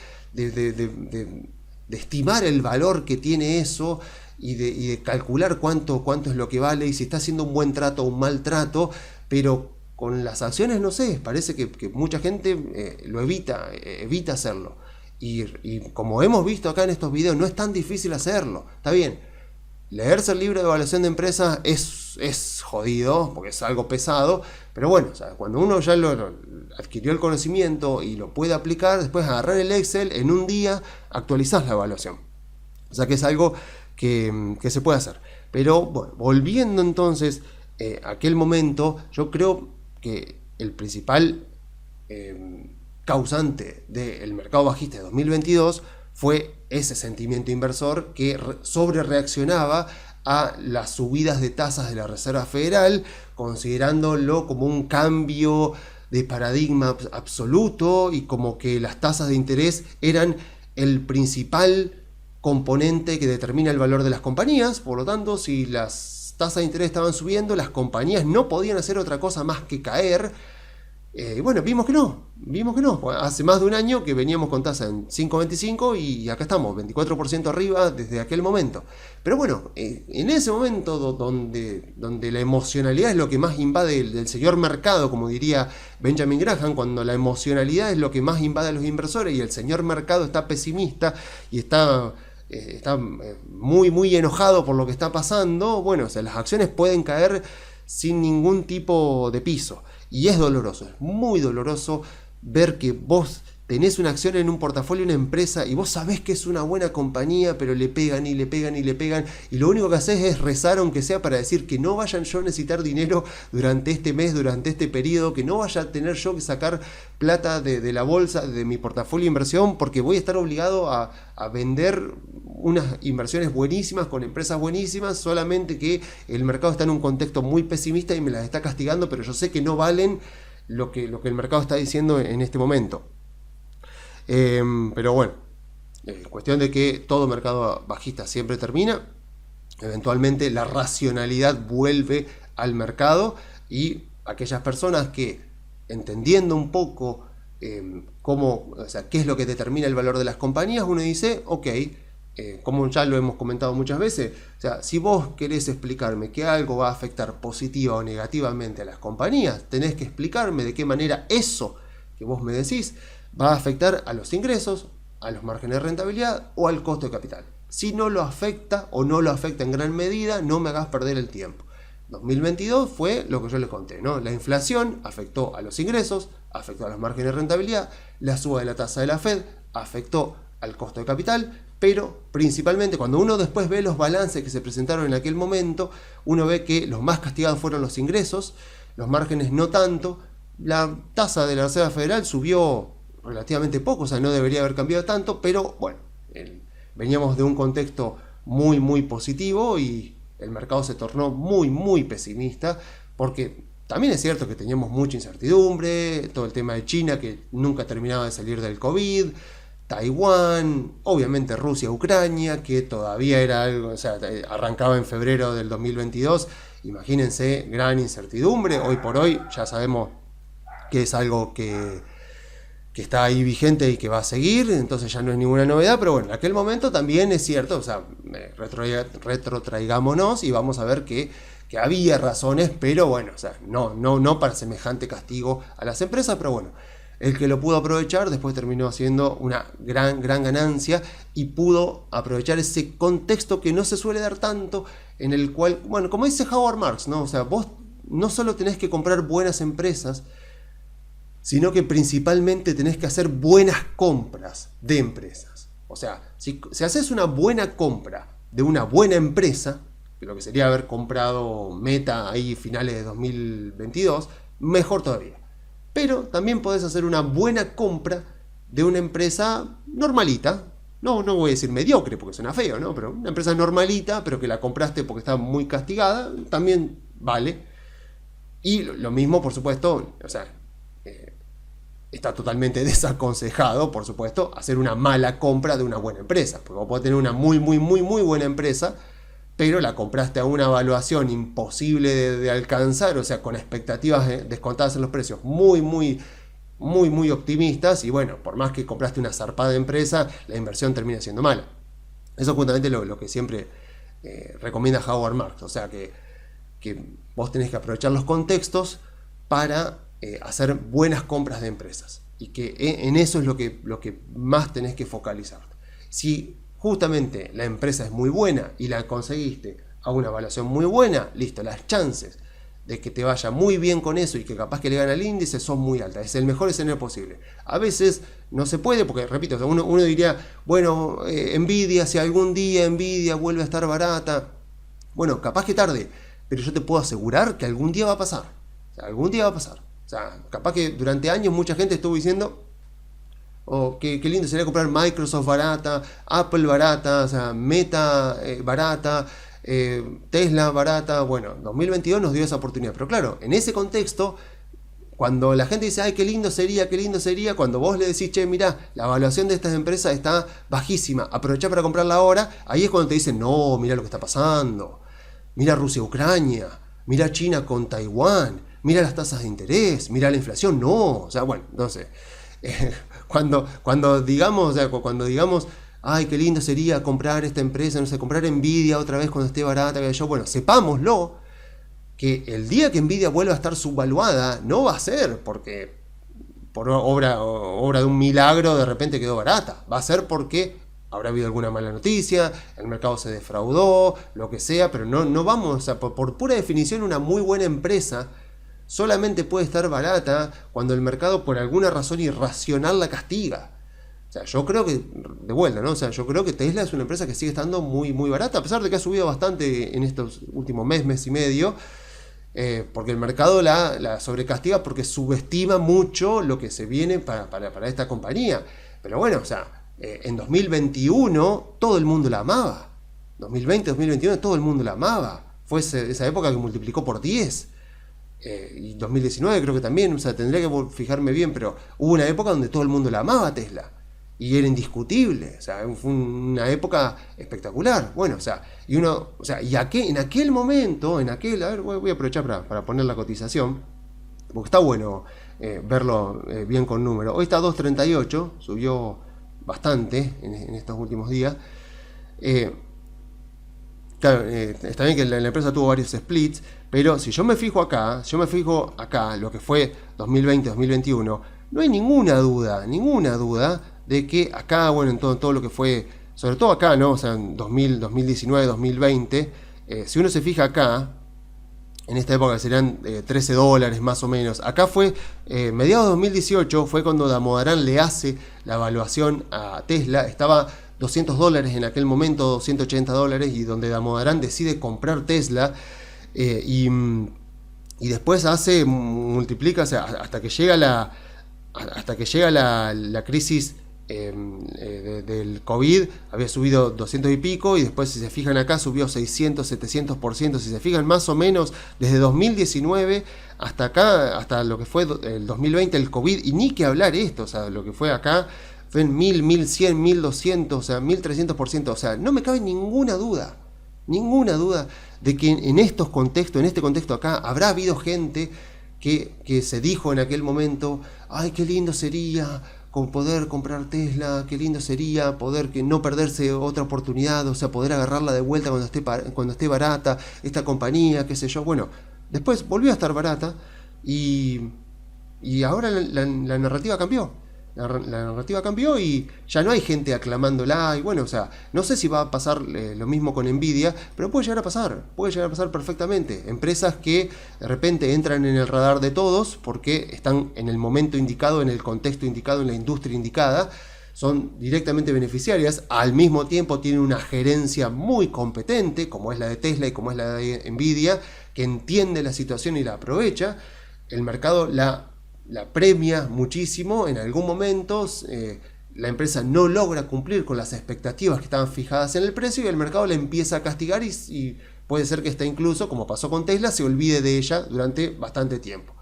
estimar el valor que tiene eso y de calcular cuánto es lo que vale y si está haciendo un buen trato o un mal trato. Pero con las acciones, no sé, parece que mucha gente lo evita hacerlo. Y como hemos visto acá en estos videos, no es tan difícil hacerlo. Está bien, leerse el libro de evaluación de empresas es jodido, porque es algo pesado, pero bueno, o sea, cuando uno ya adquirió el conocimiento y lo puede aplicar, después agarrar el Excel, en un día actualizás la evaluación. O sea que es algo que se puede hacer. Pero bueno, volviendo entonces a aquel momento, yo creo que el principal causante del mercado bajista de 2022 fue ese sentimiento inversor que sobre reaccionaba a las subidas de tasas de la Reserva Federal, considerándolo como un cambio de paradigma absoluto y como que las tasas de interés eran el principal componente que determina el valor de las compañías. Por lo tanto, si las tasas de interés estaban subiendo, las compañías no podían hacer otra cosa más que caer. Bueno, vimos que no. Hace más de un año que veníamos con tasa en 5,25 y acá estamos, 24% arriba desde aquel momento. Pero bueno, en ese momento donde la emocionalidad es lo que más invade del señor mercado, como diría Benjamin Graham, cuando la emocionalidad es lo que más invade a los inversores y el señor mercado está pesimista y está muy, muy enojado por lo que está pasando, bueno, o sea, las acciones pueden caer sin ningún tipo de piso. Y es doloroso, es muy doloroso ver que vos tenés una acción en un portafolio de una empresa y vos sabés que es una buena compañía, pero le pegan y le pegan y le pegan, y lo único que haces es rezar, aunque sea para decir que no vayan yo a necesitar dinero durante este mes, durante este periodo, que no vaya a tener yo que sacar plata de la bolsa, de mi portafolio de inversión, porque voy a estar obligado a vender unas inversiones buenísimas con empresas buenísimas, solamente que el mercado está en un contexto muy pesimista y me las está castigando, pero yo sé que no valen lo que el mercado está diciendo en este momento. Pero bueno, cuestión de que todo mercado bajista siempre termina, eventualmente la racionalidad vuelve al mercado y aquellas personas que, entendiendo un poco cómo, o sea, qué es lo que determina el valor de las compañías, uno dice, ok, como ya lo hemos comentado muchas veces, o sea, si vos querés explicarme que algo va a afectar positiva o negativamente a las compañías, tenés que explicarme de qué manera eso que vos me decís va a afectar a los ingresos, a los márgenes de rentabilidad o al costo de capital. Si no lo afecta o no lo afecta en gran medida, no me hagas perder el tiempo. 2022 fue lo que yo les conté, ¿no? La inflación afectó a los ingresos, afectó a los márgenes de rentabilidad, la suba de la tasa de la Fed afectó al costo de capital, pero principalmente cuando uno después ve los balances que se presentaron en aquel momento, uno ve que los más castigados fueron los ingresos, los márgenes no tanto. La tasa de la Reserva Federal subió relativamente poco, o sea, no debería haber cambiado tanto, pero bueno, veníamos de un contexto muy, muy positivo y el mercado se tornó muy, muy pesimista, porque también es cierto que teníamos mucha incertidumbre, todo el tema de China que nunca terminaba de salir del COVID, Taiwán, obviamente Rusia, Ucrania, que todavía era algo, o sea, arrancaba en febrero del 2022, imagínense, gran incertidumbre, hoy por hoy ya sabemos que es algo que está ahí vigente y que va a seguir, entonces ya no es ninguna novedad, pero bueno, en aquel momento también es cierto, o sea, retrotraigámonos y vamos a ver que había razones, pero bueno, o sea, no para semejante castigo a las empresas, pero bueno, el que lo pudo aprovechar después terminó haciendo una gran ganancia y pudo aprovechar ese contexto que no se suele dar tanto, en el cual, bueno, como dice Howard Marks, ¿no? O sea, vos no solo tenés que comprar buenas empresas, sino que principalmente tenés que hacer buenas compras de empresas. O sea, si haces una buena compra de una buena empresa, lo que sería haber comprado Meta ahí finales de 2022, mejor todavía. Pero también podés hacer una buena compra de una empresa normalita, no voy a decir mediocre porque suena feo, ¿no? Pero una empresa normalita, pero que la compraste porque está muy castigada, también vale. Y lo mismo, por supuesto, o sea, está totalmente desaconsejado, por supuesto, hacer una mala compra de una buena empresa. Porque vos podés tener una muy buena empresa, pero la compraste a una evaluación imposible de alcanzar, o sea, con expectativas descontadas en los precios muy optimistas, y bueno, por más que compraste una zarpada empresa, la inversión termina siendo mala. Eso es justamente lo que siempre recomienda Howard Marks, o sea, que vos tenés que aprovechar los contextos para hacer buenas compras de empresas, y que en eso es lo que más tenés que focalizar. Si justamente la empresa es muy buena y la conseguiste a una evaluación muy buena, listo, las chances de que te vaya muy bien con eso y que capaz que le gane al índice son muy altas. Es el mejor escenario posible. A veces no se puede porque, repito, o sea, uno diría, bueno, Nvidia, si algún día Nvidia vuelve a estar barata, bueno, capaz que tarde, pero yo te puedo asegurar que algún día va a pasar. O sea, algún día va a pasar. O sea, capaz que durante años mucha gente estuvo diciendo, oh, qué lindo sería comprar Microsoft barata, Apple barata, o sea, Meta barata, Tesla barata. Bueno, 2022 nos dio esa oportunidad. Pero claro, en ese contexto, cuando la gente dice, ay, qué lindo sería, cuando vos le decís, che, mirá, la evaluación de estas empresas está bajísima, aprovechá para comprarla ahora, ahí es cuando te dicen, no, mirá lo que está pasando, mirá Rusia-Ucrania, mirá China con Taiwán, mirá las tasas de interés, mirá la inflación, no, o sea, bueno, no sé. Cuando digamos, o sea, cuando digamos, ay, qué lindo sería comprar esta empresa, no sé, comprar Nvidia otra vez cuando esté barata, que yo, bueno, sepámoslo, que el día que Nvidia vuelva a estar subvaluada, no va a ser porque por obra de un milagro de repente quedó barata, va a ser porque habrá habido alguna mala noticia, el mercado se defraudó, lo que sea, pero no vamos, o sea, por pura definición una muy buena empresa solamente puede estar barata cuando el mercado por alguna razón irracional la castiga. O sea, yo creo que, de vuelta, ¿no? O sea, yo creo que Tesla es una empresa que sigue estando muy, muy barata, a pesar de que ha subido bastante en estos últimos mes y medio, porque el mercado la sobrecastiga porque subestima mucho lo que se viene para esta compañía. Pero bueno, o sea, en 2021 todo el mundo la amaba. 2020, 2021 todo el mundo la amaba. Fue esa época que multiplicó por 10. Y 2019 creo que también, o sea, tendría que fijarme bien, pero hubo una época donde todo el mundo la amaba a Tesla y era indiscutible, o sea, fue una época espectacular. Bueno, o sea, en aquel momento, a ver, voy a aprovechar para poner la cotización, porque está bueno verlo bien con números. Hoy está 2.38, subió bastante en estos últimos días. Claro, está bien que la empresa tuvo varios splits, pero si yo me fijo acá, lo que fue 2020-2021, no hay ninguna duda de que acá, bueno, en todo lo que fue, sobre todo acá, ¿no? O sea, en 2019-2020, si uno se fija acá, en esta época serían $13 más o menos. Acá fue, mediados de 2018, fue cuando Damodaran le hace la evaluación a Tesla, estaba $200 en aquel momento, $180, y donde Damodaran decide comprar Tesla, y después multiplica, o sea, hasta que llega la crisis del COVID, había subido 200 y pico, y después, si se fijan acá, subió 600, 700%. Si se fijan, más o menos desde 2019 hasta acá, hasta lo que fue el 2020, el COVID, y ni que hablar esto, o sea, lo que fue acá fue en 1000, 1100, 1200, o sea, 1300%. O sea, no me cabe ninguna duda de que en este contexto acá, habrá habido gente que se dijo en aquel momento, ay, qué lindo sería poder comprar Tesla, qué lindo sería poder que no perderse otra oportunidad, o sea, poder agarrarla de vuelta cuando esté barata esta compañía, qué sé yo. Bueno, después volvió a estar barata y ahora la narrativa cambió. La narrativa cambió y ya no hay gente aclamándola. Y bueno, o sea, no sé si va a pasar lo mismo con Nvidia, pero puede llegar a pasar perfectamente. Empresas que de repente entran en el radar de todos porque están en el momento indicado, en el contexto indicado, en la industria indicada, son directamente beneficiarias, al mismo tiempo tienen una gerencia muy competente, como es la de Tesla y como es la de Nvidia, que entiende la situación y la aprovecha. El mercado la premia muchísimo. En algún momento la empresa no logra cumplir con las expectativas que estaban fijadas en el precio y el mercado la empieza a castigar y puede ser que incluso, como pasó con Tesla, se olvide de ella durante bastante tiempo.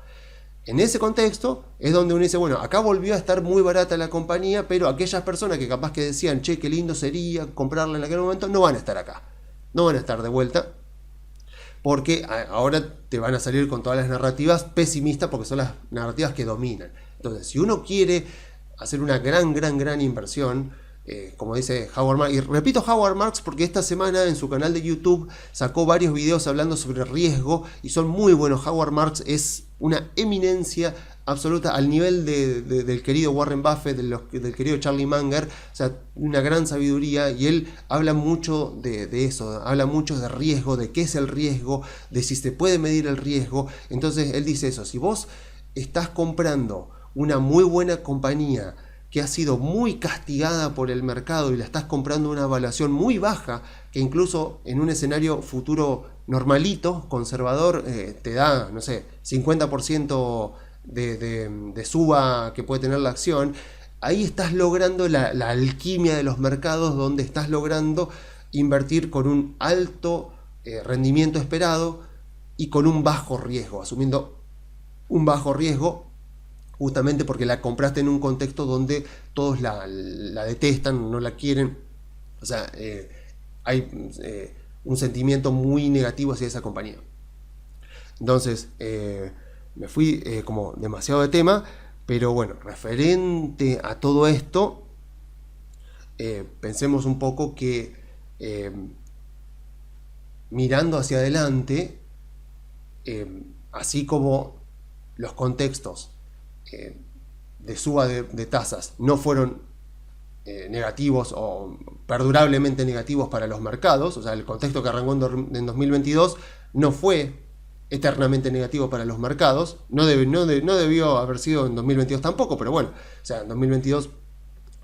En ese contexto es donde uno dice, bueno, acá volvió a estar muy barata la compañía, pero aquellas personas que capaz que decían, che, qué lindo sería comprarla en aquel momento, no van a estar acá, no van a estar de vuelta, porque ahora te van a salir con todas las narrativas pesimistas, porque son las narrativas que dominan. Entonces, si uno quiere hacer una gran inversión, como dice Howard Marks, y repito Howard Marks porque esta semana en su canal de YouTube sacó varios videos hablando sobre riesgo y son muy buenos. Howard Marks es una eminencia absoluta, al nivel del querido Warren Buffett, del querido Charlie Munger, o sea, una gran sabiduría, y él habla mucho de eso, habla mucho de riesgo, de qué es el riesgo, de si se puede medir el riesgo. Entonces él dice eso: si vos estás comprando una muy buena compañía que ha sido muy castigada por el mercado y la estás comprando a una evaluación muy baja, que incluso en un escenario futuro normalito, conservador, te da, no sé, 50% de suba que puede tener la acción, ahí estás logrando la alquimia de los mercados, donde estás logrando invertir con un alto rendimiento esperado y con un bajo riesgo, asumiendo un bajo riesgo, justamente porque la compraste en un contexto donde todos la detestan, no la quieren. O sea, hay un sentimiento muy negativo hacia esa compañía. Entonces, me fui como demasiado de tema, pero bueno, referente a todo esto, pensemos un poco que mirando hacia adelante, así como los contextos de suba de tasas no fueron negativos o perdurablemente negativos para los mercados, o sea, el contexto que arrancó en 2022 no fue eternamente negativo para los mercados, no debió haber sido en 2022 tampoco, pero bueno, o sea, en 2022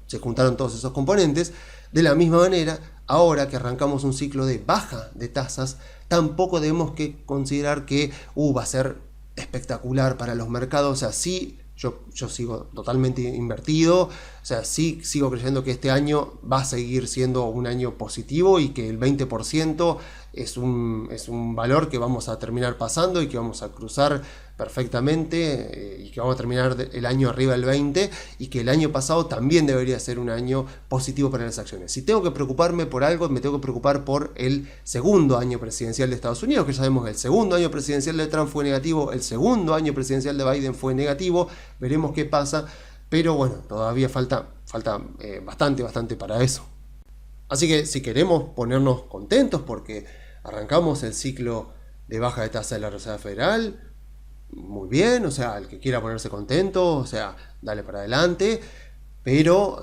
se juntaron todos esos componentes. De la misma manera, ahora que arrancamos un ciclo de baja de tasas, tampoco debemos que considerar que va a ser espectacular para los mercados. O sea, sí, yo sigo totalmente invertido, o sea, sí sigo creyendo que este año va a seguir siendo un año positivo y que el 20% es un valor que vamos a terminar pasando y que vamos a cruzar perfectamente, y que vamos a terminar el año arriba del 20%, y que el año pasado también debería ser un año positivo para las acciones. Si tengo que preocuparme por algo, me tengo que preocupar por el segundo año presidencial de Estados Unidos, que ya sabemos que el segundo año presidencial de Trump fue negativo, el segundo año presidencial de Biden fue negativo, veremos qué pasa, pero bueno, todavía falta bastante para eso. Así que si queremos ponernos contentos porque arrancamos el ciclo de baja de tasa de la Reserva Federal, muy bien, o sea, el que quiera ponerse contento, o sea, dale para adelante, pero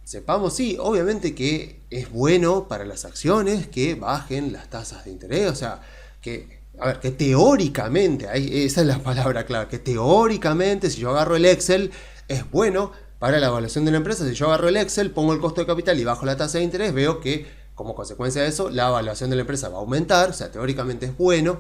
sepamos, sí, obviamente que es bueno para las acciones que bajen las tasas de interés, o sea, que teóricamente, esa es la palabra clave, que teóricamente, si yo agarro el Excel, es bueno para la evaluación de la empresa. Si yo agarro el Excel, pongo el costo de capital y bajo la tasa de interés, veo que como consecuencia de eso la evaluación de la empresa va a aumentar, o sea, teóricamente es bueno,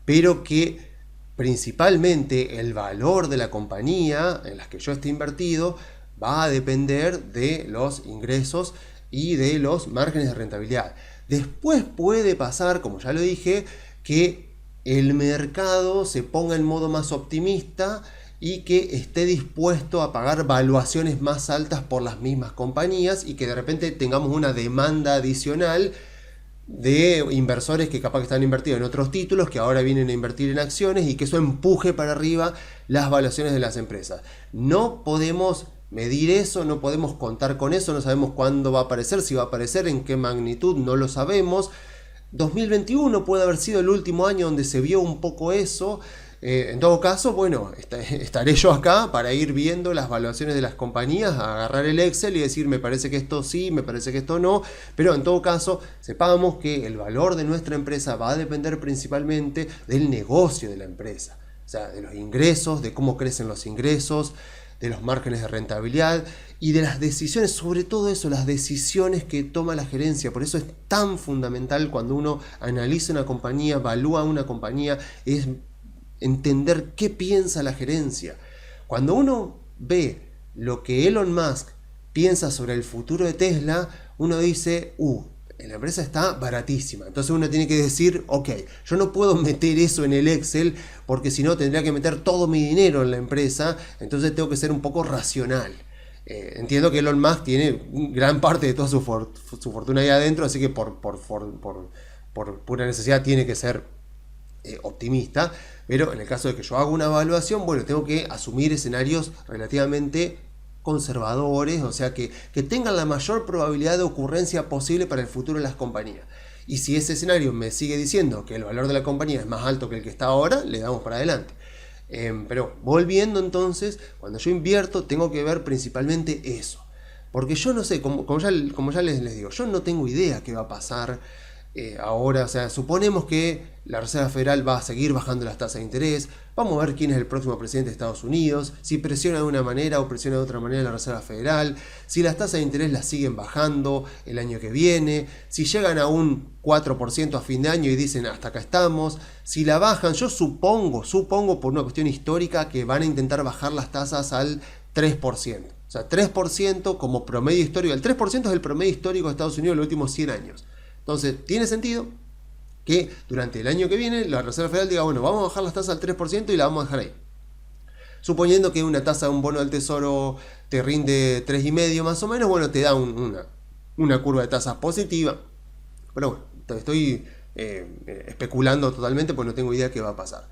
pero que principalmente el valor de la compañía en la que yo esté invertido va a depender de los ingresos y de los márgenes de rentabilidad. Después puede pasar, como ya lo dije, que el mercado se ponga en modo más optimista y que esté dispuesto a pagar valuaciones más altas por las mismas compañías, y que de repente tengamos una demanda adicional de inversores que capaz que están invertidos en otros títulos, que ahora vienen a invertir en acciones, y que eso empuje para arriba las valuaciones de las empresas. No podemos medir eso, no podemos contar con eso, no sabemos cuándo va a aparecer, si va a aparecer, en qué magnitud, no lo sabemos. 2021 puede haber sido el último año donde se vio un poco eso. En todo caso, bueno, estaré yo acá para ir viendo las valuaciones de las compañías, agarrar el Excel y decir, me parece que esto sí, me parece que esto no, pero en todo caso, sepamos que el valor de nuestra empresa va a depender principalmente del negocio de la empresa, o sea, de los ingresos, de cómo crecen los ingresos, de los márgenes de rentabilidad y de las decisiones, sobre todo eso, las decisiones que toma la gerencia. Por eso es tan fundamental cuando uno analiza una compañía, evalúa una compañía, es entender qué piensa la gerencia. Cuando uno ve lo que Elon Musk piensa sobre el futuro de Tesla, uno dice, la empresa está baratísima. Entonces uno tiene que decir, ok, yo no puedo meter eso en el Excel porque si no tendría que meter todo mi dinero en la empresa, entonces tengo que ser un poco racional. Entiendo que Elon Musk tiene gran parte de toda su fortuna ahí adentro, así que por pura necesidad tiene que ser optimista, pero en el caso de que yo haga una evaluación, bueno, tengo que asumir escenarios relativamente conservadores, o sea, que tengan la mayor probabilidad de ocurrencia posible para el futuro de las compañías. Y si ese escenario me sigue diciendo que el valor de la compañía es más alto que el que está ahora, le damos para adelante. Pero volviendo entonces, cuando yo invierto tengo que ver principalmente eso. Porque yo no sé, como ya les digo, yo no tengo idea qué va a pasar ahora. O sea, suponemos que la Reserva Federal va a seguir bajando las tasas de interés. Vamos a ver quién es el próximo presidente de Estados Unidos, si presiona de una manera o presiona de otra manera la Reserva Federal, si las tasas de interés las siguen bajando el año que viene, si llegan a un 4% a fin de año y dicen hasta acá estamos, si la bajan, yo supongo por una cuestión histórica que van a intentar bajar las tasas al 3%. O sea, 3% como promedio histórico. El 3% es el promedio histórico de Estados Unidos en los últimos 100 años. Entonces, tiene sentido que durante el año que viene la Reserva Federal diga, bueno, vamos a bajar las tasas al 3% y la vamos a dejar ahí. Suponiendo que una tasa de un bono del tesoro te rinde 3,5 más o menos, bueno, te da una curva de tasas positiva. Pero bueno, estoy especulando totalmente porque no tengo idea de qué va a pasar.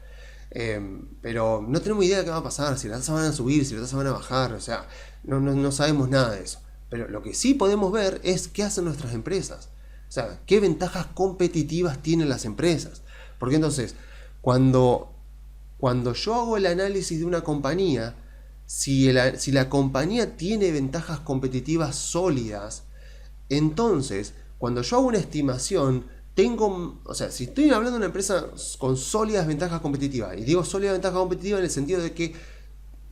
Pero no tenemos idea de qué va a pasar, si las tasas van a subir, si las tasas van a bajar, o sea, no sabemos nada de eso. Pero lo que sí podemos ver es qué hacen nuestras empresas. O sea, qué ventajas competitivas tienen las empresas. Porque entonces, cuando yo hago el análisis de una compañía, si la compañía tiene ventajas competitivas sólidas, entonces, cuando yo hago una estimación, o sea, si estoy hablando de una empresa con sólidas ventajas competitivas, y digo sólidas ventajas competitivas en el sentido de que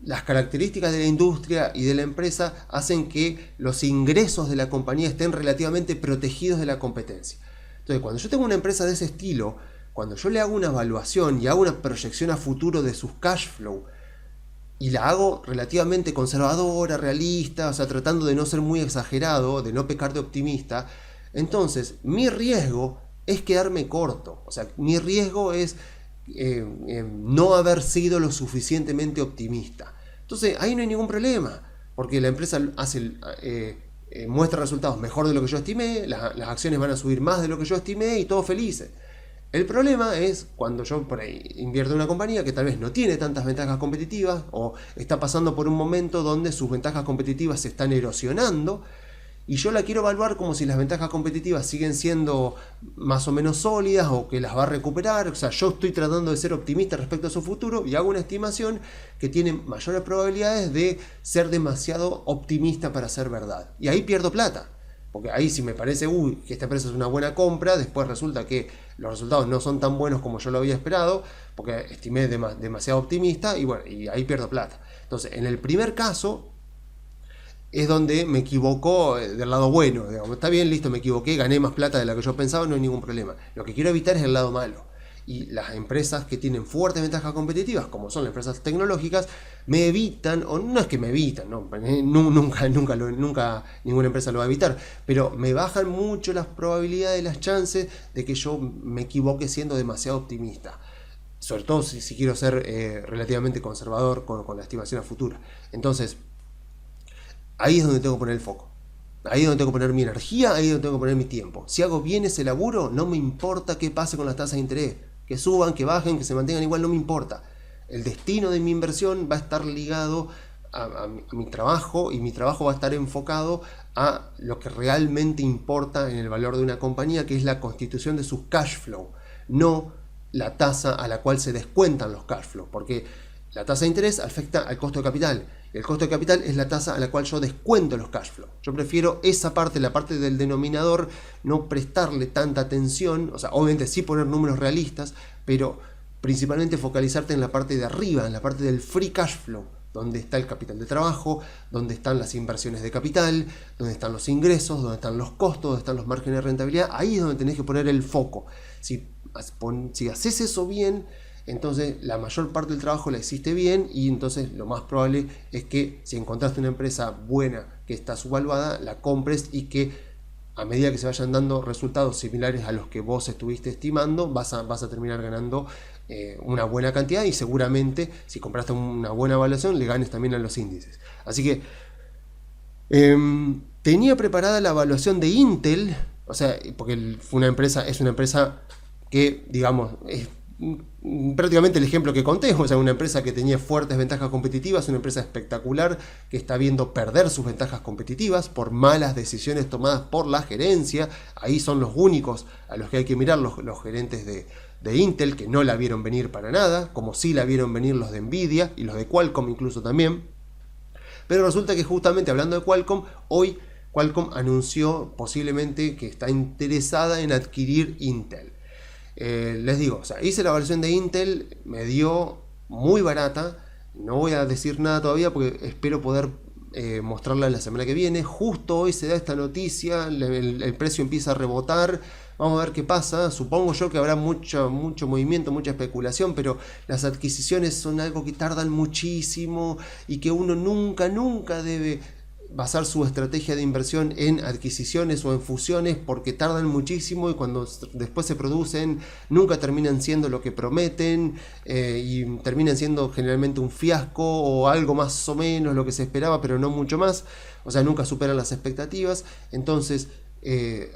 las características de la industria y de la empresa hacen que los ingresos de la compañía estén relativamente protegidos de la competencia. Entonces, cuando yo tengo una empresa de ese estilo, cuando yo le hago una evaluación y hago una proyección a futuro de sus cash flow, y la hago relativamente conservadora, realista, o sea, tratando de no ser muy exagerado, de no pecar de optimista, entonces mi riesgo es quedarme corto. O sea, mi riesgo es no haber sido lo suficientemente optimista. Entonces, ahí no hay ningún problema, porque la empresa muestra resultados mejor de lo que yo estimé, las acciones van a subir más de lo que yo estimé y todos felices. El problema es cuando yo por ahí invierto en una compañía que tal vez no tiene tantas ventajas competitivas o está pasando por un momento donde sus ventajas competitivas se están erosionando y yo la quiero evaluar como si las ventajas competitivas siguen siendo más o menos sólidas o que las va a recuperar. O sea, yo estoy tratando de ser optimista respecto a su futuro y hago una estimación que tiene mayores probabilidades de ser demasiado optimista para ser verdad. Y ahí pierdo plata. Porque ahí si me parece, que esta empresa es una buena compra, después resulta que los resultados no son tan buenos como yo lo había esperado, porque estimé demasiado optimista y bueno, y ahí pierdo plata. Entonces, en el primer caso es donde me equivoco del lado bueno, digamos, está bien, listo, me equivoqué, gané más plata de la que yo pensaba, no hay ningún problema. Lo que quiero evitar es el lado malo. Y las empresas que tienen fuertes ventajas competitivas, como son las empresas tecnológicas, me evitan, o no es que me evitan, no, nunca ninguna empresa lo va a evitar, pero me bajan mucho las probabilidades, las chances de que yo me equivoque siendo demasiado optimista. Sobre todo si quiero ser relativamente conservador con la estimación a futura. Entonces, ahí es donde tengo que poner el foco. Ahí es donde tengo que poner mi energía, ahí es donde tengo que poner mi tiempo. Si hago bien ese laburo, no me importa qué pase con las tasas de interés. Que suban, que bajen, que se mantengan igual, no me importa. El destino de mi inversión va a estar ligado a mi trabajo y mi trabajo va a estar enfocado a lo que realmente importa en el valor de una compañía, que es la constitución de sus cash flow, no la tasa a la cual se descuentan los cash flow, porque la tasa de interés afecta al costo de capital. El costo de capital es la tasa a la cual yo descuento los cash flow. Yo prefiero esa parte, la parte del denominador, no prestarle tanta atención. O sea, obviamente sí poner números realistas, pero principalmente focalizarte en la parte de arriba, en la parte del free cash flow, donde está el capital de trabajo, donde están las inversiones de capital, donde están los ingresos, donde están los costos, donde están los márgenes de rentabilidad. Ahí es donde tenés que poner el foco. Si haces eso bien, entonces la mayor parte del trabajo la hiciste bien y entonces lo más probable es que si encontraste una empresa buena que está subvaluada, la compres y que a medida que se vayan dando resultados similares a los que vos estuviste estimando, vas a terminar ganando una buena cantidad y seguramente si compraste una buena evaluación le ganes también a los índices. Así que tenía preparada la evaluación de Intel, o sea, porque es una empresa que, digamos, prácticamente el ejemplo que conté, o sea, una empresa que tenía fuertes ventajas competitivas, una empresa espectacular que está viendo perder sus ventajas competitivas por malas decisiones tomadas por la gerencia. Ahí son los únicos a los que hay que mirar, los gerentes de Intel, que no la vieron venir para nada, como sí la vieron venir los de Nvidia y los de Qualcomm incluso también. Pero resulta que justamente hablando de Qualcomm, hoy Qualcomm anunció posiblemente que está interesada en adquirir Intel. Les digo, o sea, hice la evaluación de Intel, me dio muy barata, no voy a decir nada todavía porque espero poder mostrarla la semana que viene. Justo hoy se da esta noticia, el precio empieza a rebotar, vamos a ver qué pasa. Supongo yo que habrá mucho movimiento, mucha especulación, pero las adquisiciones son algo que tardan muchísimo y que uno nunca debe basar su estrategia de inversión en adquisiciones o en fusiones, porque tardan muchísimo y cuando después se producen nunca terminan siendo lo que prometen, y terminan siendo generalmente un fiasco o algo más o menos lo que se esperaba, pero no mucho más. O sea, nunca superan las expectativas. Entonces,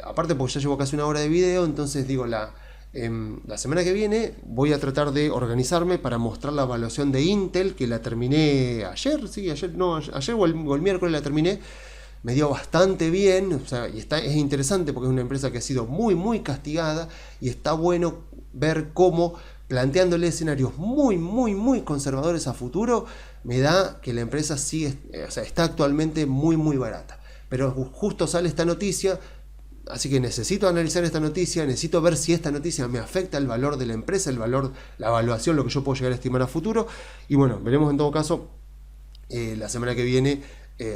aparte porque ya llevo casi una hora de video, entonces digo, la semana que viene voy a tratar de organizarme para mostrar la evaluación de Intel, que la terminé ayer o el miércoles la terminé. Me dio bastante bien, o sea, y es interesante porque es una empresa que ha sido muy castigada, y está bueno ver cómo, planteándole escenarios muy conservadores a futuro, me da que la empresa sigue, o sea, está actualmente muy barata. Pero justo sale esta noticia. Así que necesito analizar esta noticia, necesito ver si esta noticia me afecta el valor de la empresa, el valor, la evaluación, lo que yo puedo llegar a estimar a futuro. Y bueno, veremos en todo caso la semana que viene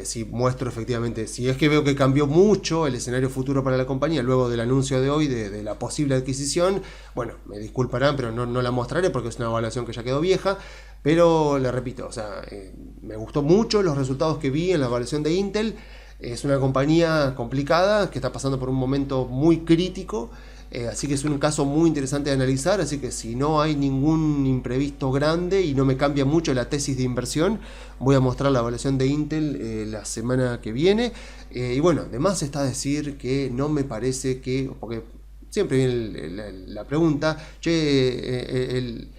si muestro efectivamente, si es que veo que cambió mucho el escenario futuro para la compañía luego del anuncio de hoy de la posible adquisición. Bueno, me disculparán, pero no la mostraré porque es una evaluación que ya quedó vieja. Pero le repito, o sea, me gustó mucho los resultados que vi en la evaluación de Intel. Es una compañía complicada que está pasando por un momento muy crítico, así que es un caso muy interesante de analizar. Así que si no hay ningún imprevisto grande y no me cambia mucho la tesis de inversión, voy a mostrar la evaluación de Intel la semana que viene. Y bueno, además está decir que no me parece que, porque siempre viene la pregunta, el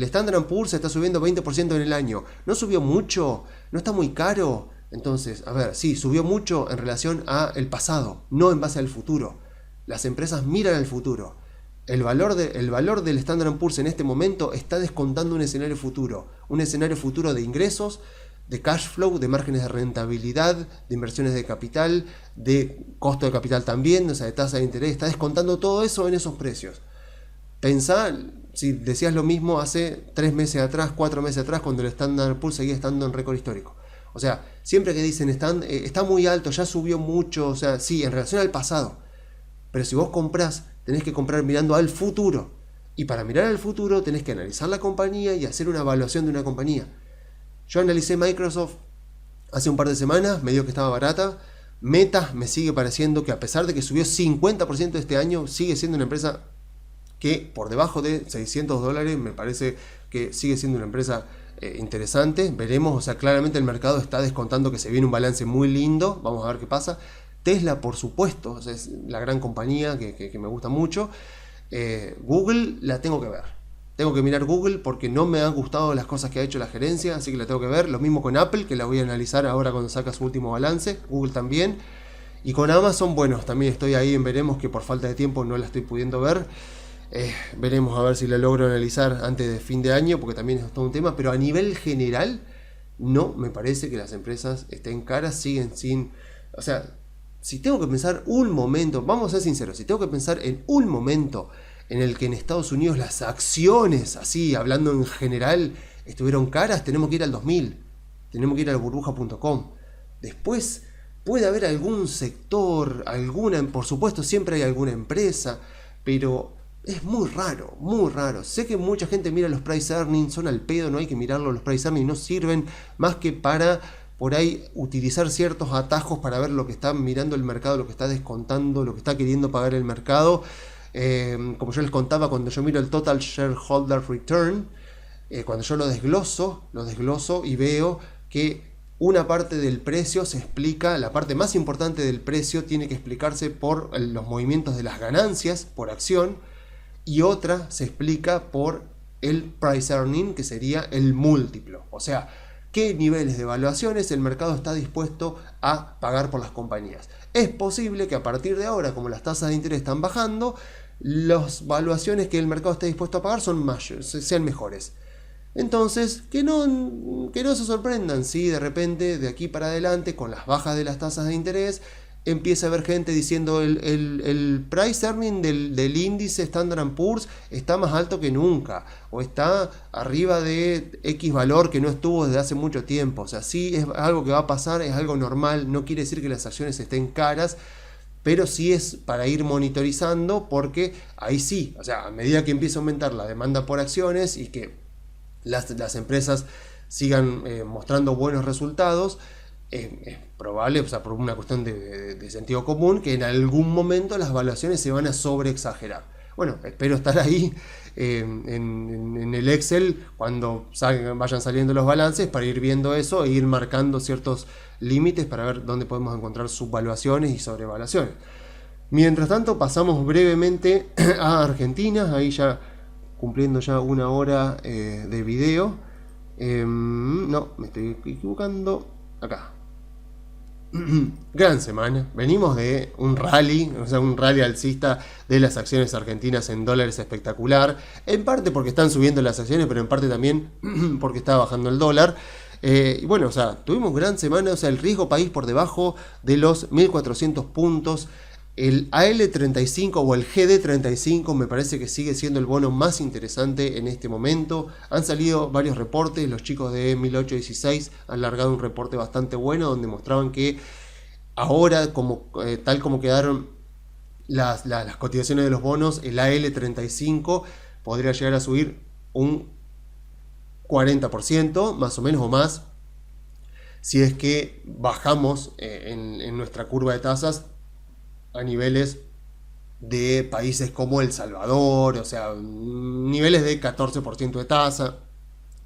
Standard & Poor's se está subiendo 20% en el año, ¿no subió mucho? ¿No está muy caro? Entonces, a ver, sí, subió mucho en relación al pasado, no en base al futuro. Las empresas miran al futuro. El valor del Standard & Poor's en este momento está descontando un escenario futuro de ingresos, de cash flow, de márgenes de rentabilidad, de inversiones de capital, de costo de capital también, o sea, de tasa de interés. Está descontando todo eso en esos precios. Pensá si decías lo mismo hace 3 meses atrás, 4 meses atrás, cuando el Standard & Poor's seguía estando en récord histórico. O sea, siempre que dicen está muy alto, ya subió mucho, o sea, sí, en relación al pasado. Pero si vos comprás, tenés que comprar mirando al futuro. Y para mirar al futuro tenés que analizar la compañía y hacer una evaluación de una compañía. Yo analicé Microsoft hace un par de semanas, me dio que estaba barata. Meta me sigue pareciendo que a pesar de que subió 50% este año, sigue siendo una empresa que por debajo de $600 me parece que sigue siendo una empresa interesante. Veremos, o sea, claramente el mercado está descontando que se viene un balance muy lindo. Vamos a ver qué pasa. Tesla, por supuesto, o sea, es la gran compañía que me gusta mucho. Google la tengo que ver. Tengo que mirar Google porque no me han gustado las cosas que ha hecho la gerencia, así que la tengo que ver. Lo mismo con Apple, que la voy a analizar ahora cuando saca su último balance. Google también. Y con Amazon, bueno, también estoy ahí en veremos, que por falta de tiempo no la estoy pudiendo ver. Veremos a ver si la logro analizar antes de fin de año, porque también es todo un tema. Pero a nivel general, no me parece que las empresas estén caras, siguen sin... O sea, si tengo que pensar un momento, vamos a ser sinceros, si tengo que pensar en un momento en el que en Estados Unidos las acciones, así hablando en general, estuvieron caras, tenemos que ir al 2000, tenemos que ir al burbuja.com. Después puede haber algún sector, por supuesto siempre hay alguna empresa, pero es muy raro, muy raro. Sé que mucha gente mira los price earnings, son al pedo, no hay que mirarlos, los price earnings no sirven más que para por ahí utilizar ciertos atajos para ver lo que está mirando el mercado, lo que está descontando, lo que está queriendo pagar el mercado. Como yo les contaba, cuando yo miro el Total Shareholder Return, cuando yo lo desgloso y veo que una parte del precio se explica, la parte más importante del precio tiene que explicarse por los movimientos de las ganancias por acción, y otra se explica por el price earning, que sería el múltiplo. O sea, qué niveles de evaluaciones el mercado está dispuesto a pagar por las compañías. Es posible que a partir de ahora, como las tasas de interés están bajando, las valuaciones que el mercado esté dispuesto a pagar sean mejores. Entonces, que no se sorprendan si de repente, de aquí para adelante, con las bajas de las tasas de interés, empieza a haber gente diciendo el price earning del índice Standard & Poor's está más alto que nunca, o está arriba de X valor que no estuvo desde hace mucho tiempo. O sea, sí es algo que va a pasar, es algo normal, no quiere decir que las acciones estén caras, pero sí es para ir monitorizando, porque ahí sí, o sea, a medida que empieza a aumentar la demanda por acciones y que las empresas sigan mostrando buenos resultados, es probable, o sea, por una cuestión de sentido común, que en algún momento las valuaciones se van a sobreexagerar. Bueno, espero estar ahí en el Excel cuando vayan saliendo los balances, para ir viendo eso e ir marcando ciertos límites para ver dónde podemos encontrar subvaluaciones y sobrevaluaciones. Mientras tanto, pasamos brevemente a Argentina, ahí ya cumpliendo ya 1 hora de video. No, me estoy equivocando. Acá. Gran semana. Venimos de un rally, o sea, un rally alcista de las acciones argentinas en dólares espectacular. En parte porque están subiendo las acciones, pero en parte también porque está bajando el dólar. Y bueno, o sea, tuvimos gran semana, o sea, el riesgo país por debajo de los 1400 puntos. El AL35 o el GD35 me parece que sigue siendo el bono más interesante en este momento. Han salido varios reportes, los chicos de 1816 han largado un reporte bastante bueno donde mostraban que ahora, tal como quedaron las cotizaciones de los bonos, el AL35 podría llegar a subir un 40%, más o menos, o más, si es que bajamos en nuestra curva de tasas a niveles de países como El Salvador, o sea, niveles de 14% de tasa,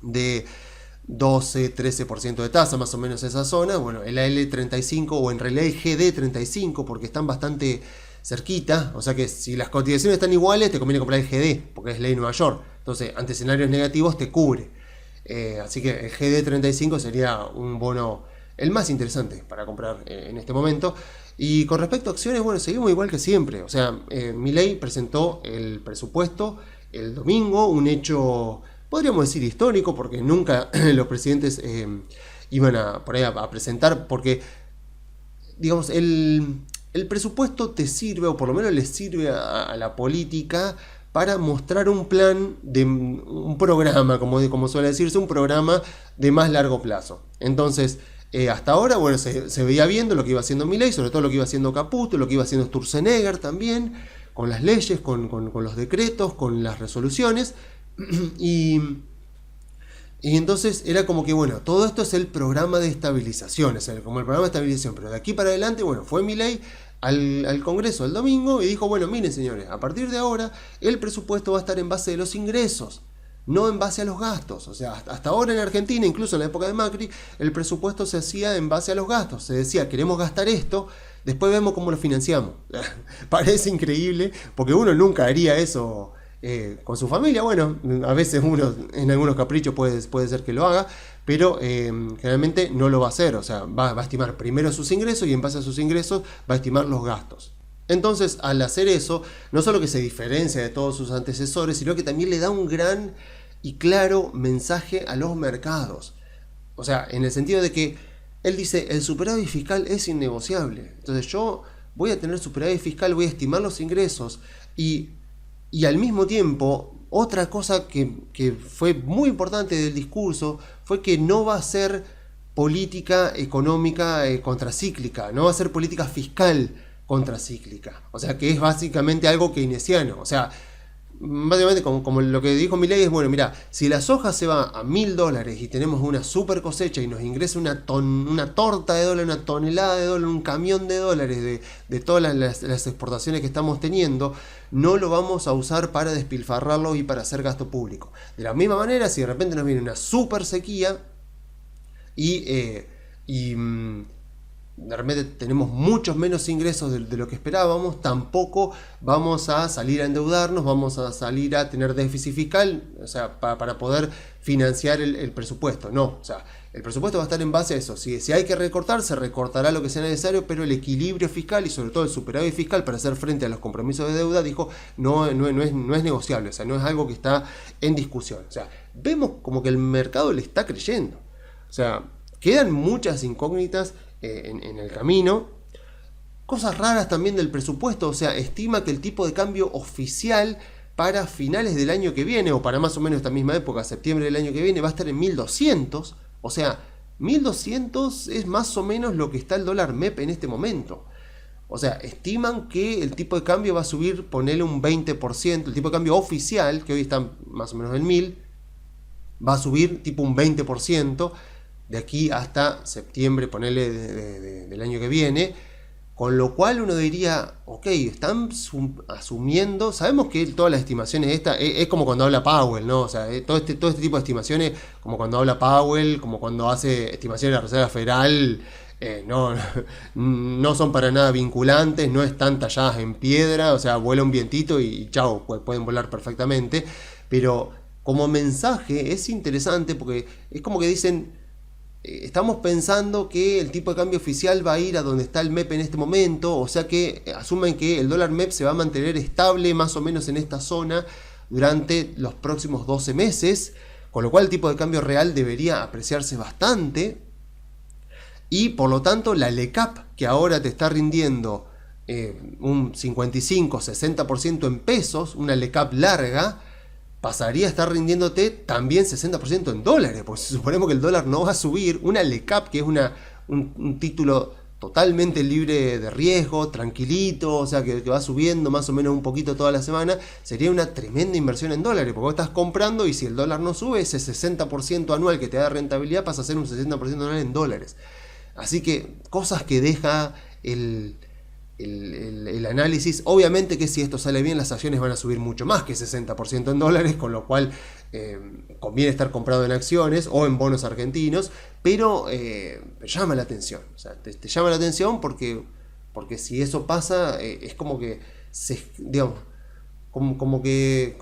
de 12-13% de tasa, más o menos esa zona. Bueno, el AL35 o en realidad el GD35, porque están bastante cerquita, o sea que si las cotizaciones están iguales, te conviene comprar el GD, porque es ley de Nueva York. Entonces, ante escenarios negativos te cubre. Así que el GD35 sería un bono el más interesante para comprar en este momento. Y con respecto a acciones, bueno, seguimos igual que siempre. O sea, Milei presentó el presupuesto el domingo, un hecho, podríamos decir, histórico, porque nunca los presidentes iban por ahí a presentar, porque, digamos, el presupuesto te sirve, o por lo menos le sirve a la política, para mostrar un plan, un programa, como suele decirse, un programa de más largo plazo. Entonces, hasta ahora, bueno, se veía viendo lo que iba haciendo Milei, sobre todo lo que iba haciendo Caputo, lo que iba haciendo Sturzenegger también, con las leyes, con los decretos, con las resoluciones. Y entonces era como que, bueno, todo esto es el programa de estabilización, es como el programa de estabilización, pero de aquí para adelante, bueno, fue Milei al Congreso el domingo y dijo, bueno, miren señores, a partir de ahora el presupuesto va a estar en base de los ingresos, no en base a los gastos. O sea, hasta ahora en Argentina, incluso en la época de Macri, el presupuesto se hacía en base a los gastos. Se decía, queremos gastar esto, después vemos cómo lo financiamos. Parece increíble, porque uno nunca haría eso con su familia. Bueno, a veces uno en algunos caprichos puede ser que lo haga, pero generalmente no lo va a hacer. O sea, va a estimar primero sus ingresos y en base a sus ingresos va a estimar los gastos. Entonces, al hacer eso, no solo que se diferencia de todos sus antecesores, sino que también le da un gran y claro mensaje a los mercados. O sea, en el sentido de que él dice, el superávit fiscal es innegociable. Entonces yo voy a tener superávit fiscal, voy a estimar los ingresos y al mismo tiempo, otra cosa que fue muy importante del discurso fue que no va a ser política económica contracíclica, no va a ser política fiscal contracíclica. O sea, que es básicamente algo keynesiano. O sea, básicamente como lo que dijo Milei es, bueno, mira, si la soja se va a $1.000 y tenemos una super cosecha y nos ingresa una torta de dólar, una tonelada de dólar, un camión de dólares de todas las exportaciones que estamos teniendo, no lo vamos a usar para despilfarrarlo y para hacer gasto público. De la misma manera, si de repente nos viene una super sequía y de repente tenemos muchos menos ingresos de lo que esperábamos, tampoco vamos a salir a endeudarnos, vamos a salir a tener déficit fiscal, o sea, para poder financiar el presupuesto. No, o sea, el presupuesto va a estar en base a eso. Si hay que recortar, se recortará lo que sea necesario, pero el equilibrio fiscal y sobre todo el superávit fiscal para hacer frente a los compromisos de deuda, dijo, no es negociable, o sea, no es algo que está en discusión. O sea, vemos como que el mercado le está creyendo. O sea, quedan muchas incógnitas en el camino. Cosas raras también del presupuesto, o sea, estima que el tipo de cambio oficial para finales del año que viene, o para más o menos esta misma época, septiembre del año que viene, va a estar en 1200. O sea, 1200 es más o menos lo que está el dólar MEP en este momento. O sea, estiman que el tipo de cambio va a subir, ponele un 20%, el tipo de cambio oficial, que hoy está más o menos en 1000, va a subir tipo un 20% de aquí hasta septiembre, ponele del año que viene. Con lo cual uno diría, ok, están asumiendo, sabemos que todas las estimaciones es como cuando habla Powell, ¿no? O sea, todo este tipo de estimaciones, como cuando habla Powell, como cuando hace estimaciones de la Reserva Federal, no son para nada vinculantes, no están talladas en piedra, o sea, vuela un vientito y chao, pueden volar perfectamente, pero como mensaje es interesante porque es como que dicen, estamos pensando que el tipo de cambio oficial va a ir a donde está el MEP en este momento, o sea que asumen que el dólar MEP se va a mantener estable más o menos en esta zona durante los próximos 12 meses, con lo cual el tipo de cambio real debería apreciarse bastante, y por lo tanto la LECAP, que ahora te está rindiendo un 55-60% en pesos, una LECAP larga, pasaría a estar rindiéndote también 60% en dólares, porque si suponemos que el dólar no va a subir, una LECAP, que es un título totalmente libre de riesgo, tranquilito, o sea, que va subiendo más o menos un poquito toda la semana, sería una tremenda inversión en dólares, porque vos estás comprando y si el dólar no sube, ese 60% anual que te da rentabilidad pasa a ser un 60% anual en dólares. Así que cosas que deja el análisis. Obviamente que si esto sale bien, las acciones van a subir mucho más que 60% en dólares, con lo cual conviene estar comprado en acciones o en bonos argentinos, pero llama la atención. O sea, te llama la atención porque si eso pasa, es como que, digamos, como que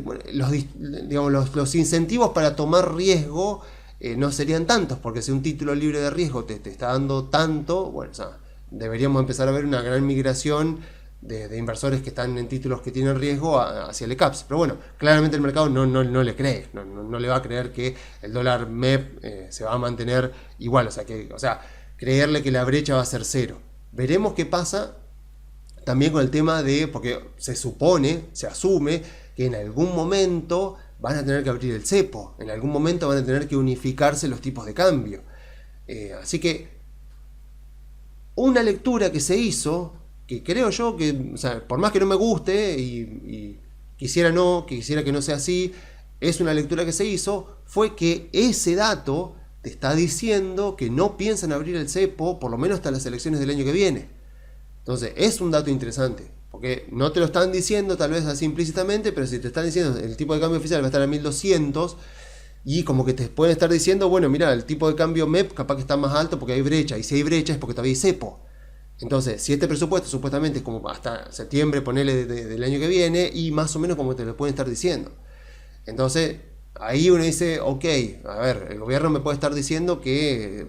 bueno, los incentivos para tomar riesgo no serían tantos, porque si un título libre de riesgo te está dando tanto, bueno, o sea, deberíamos empezar a ver una gran migración de inversores que están en títulos que tienen riesgo hacia el ECAPS. Pero bueno, claramente el mercado no le cree, no le va a creer que el dólar MEP se va a mantener igual, o sea, creerle que la brecha va a ser cero. Veremos qué pasa también con el tema porque se asume que en algún momento van a tener que abrir el cepo, en algún momento van a tener que unificarse los tipos de cambio. Así que una lectura que se hizo, que creo yo que, o sea, por más que no me guste y quisiera que no sea así, es una lectura que se hizo, fue que ese dato te está diciendo que no piensan abrir el cepo por lo menos hasta las elecciones del año que viene. Entonces es un dato interesante, porque no te lo están diciendo tal vez así implícitamente, pero si te están diciendo el tipo de cambio oficial va a estar a 1200, y como que te pueden estar diciendo, bueno, mira, el tipo de cambio MEP capaz que está más alto porque hay brecha, y si hay brecha es porque todavía hay cepo. Entonces, si este presupuesto supuestamente es como hasta septiembre, ponele del año que viene, y más o menos como te lo pueden estar diciendo. Entonces, ahí uno dice, ok, a ver, el gobierno me puede estar diciendo que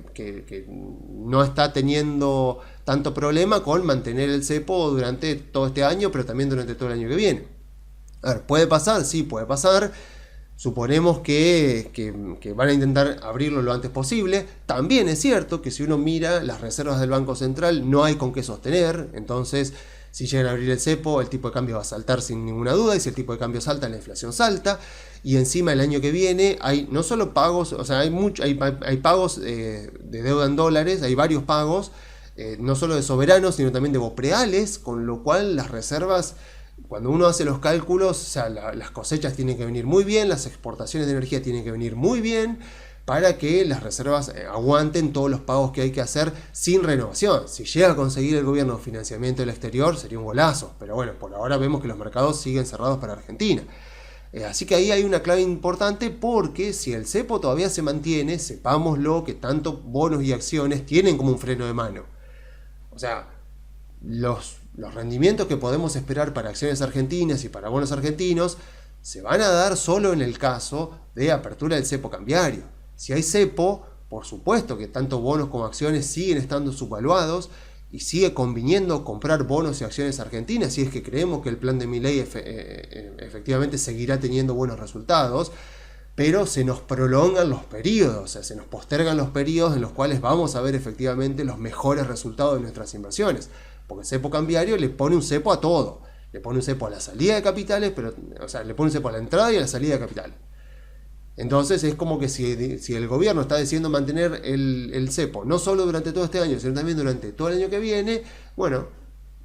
no está teniendo tanto problema con mantener el cepo durante todo este año, pero también durante todo el año que viene. A ver, ¿puede pasar? Sí, puede pasar. Suponemos que van a intentar abrirlo lo antes posible. También es cierto que si uno mira las reservas del Banco Central, no hay con qué sostener. Entonces, si llegan a abrir el cepo, el tipo de cambio va a saltar sin ninguna duda. Y si el tipo de cambio salta, la inflación salta. Y encima el año que viene hay no solo pagos, o sea, hay pagos de deuda en dólares, hay varios pagos, no solo de soberanos, sino también de bopreales, con lo cual las reservas, cuando uno hace los cálculos, o sea, las cosechas tienen que venir muy bien, las exportaciones de energía tienen que venir muy bien, para que las reservas aguanten todos los pagos que hay que hacer sin renovación. Si llega a conseguir el gobierno financiamiento del exterior, sería un golazo, pero bueno, por ahora vemos que los mercados siguen cerrados para Argentina. Así que ahí hay una clave importante, porque si el cepo todavía se mantiene, sepámoslo que tanto bonos y acciones tienen como un freno de mano. O sea, los rendimientos que podemos esperar para acciones argentinas y para bonos argentinos se van a dar solo en el caso de apertura del cepo cambiario. Si hay cepo, por supuesto que tanto bonos como acciones siguen estando subvaluados y sigue conviniendo comprar bonos y acciones argentinas si es que creemos que el plan de Milei efectivamente seguirá teniendo buenos resultados, pero se nos prolongan los periodos, o sea, se nos postergan los periodos en los cuales vamos a ver efectivamente los mejores resultados de nuestras inversiones, porque el cepo cambiario le pone un cepo a todo, le pone un cepo a la salida de capitales, pero, o sea, le pone un cepo a la entrada y a la salida de capitales. Entonces es como que si el gobierno está decidiendo mantener el cepo, no solo durante todo este año, sino también durante todo el año que viene, bueno,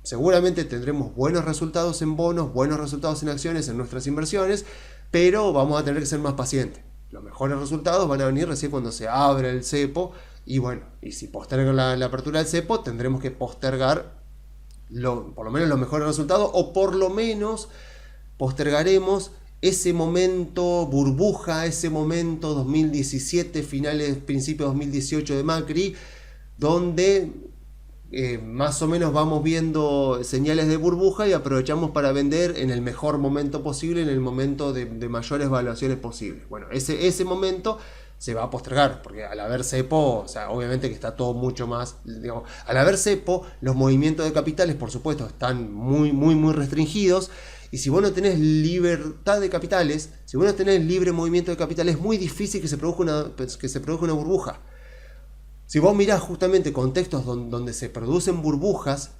seguramente tendremos buenos resultados en bonos, buenos resultados en acciones, en nuestras inversiones, pero vamos a tener que ser más pacientes. Los mejores resultados van a venir recién cuando se abra el cepo, y bueno, y si postergan la apertura del cepo, tendremos que postergar por lo menos los mejores resultados, o por lo menos postergaremos ese momento burbuja, ese momento 2017, principios 2018 de Macri, donde más o menos vamos viendo señales de burbuja y aprovechamos para vender en el mejor momento posible, en el momento de mayores valuaciones posibles. Bueno, ese momento se va a postergar, porque al haber cepo, o sea, obviamente que está todo mucho más, digamos, al haber cepo, los movimientos de capitales, por supuesto, están muy, muy, muy restringidos. Y si vos no tenés libertad de capitales, si vos no tenés libre movimiento de capitales, es muy difícil que se produzca una burbuja. Si vos mirás justamente contextos donde se producen burbujas,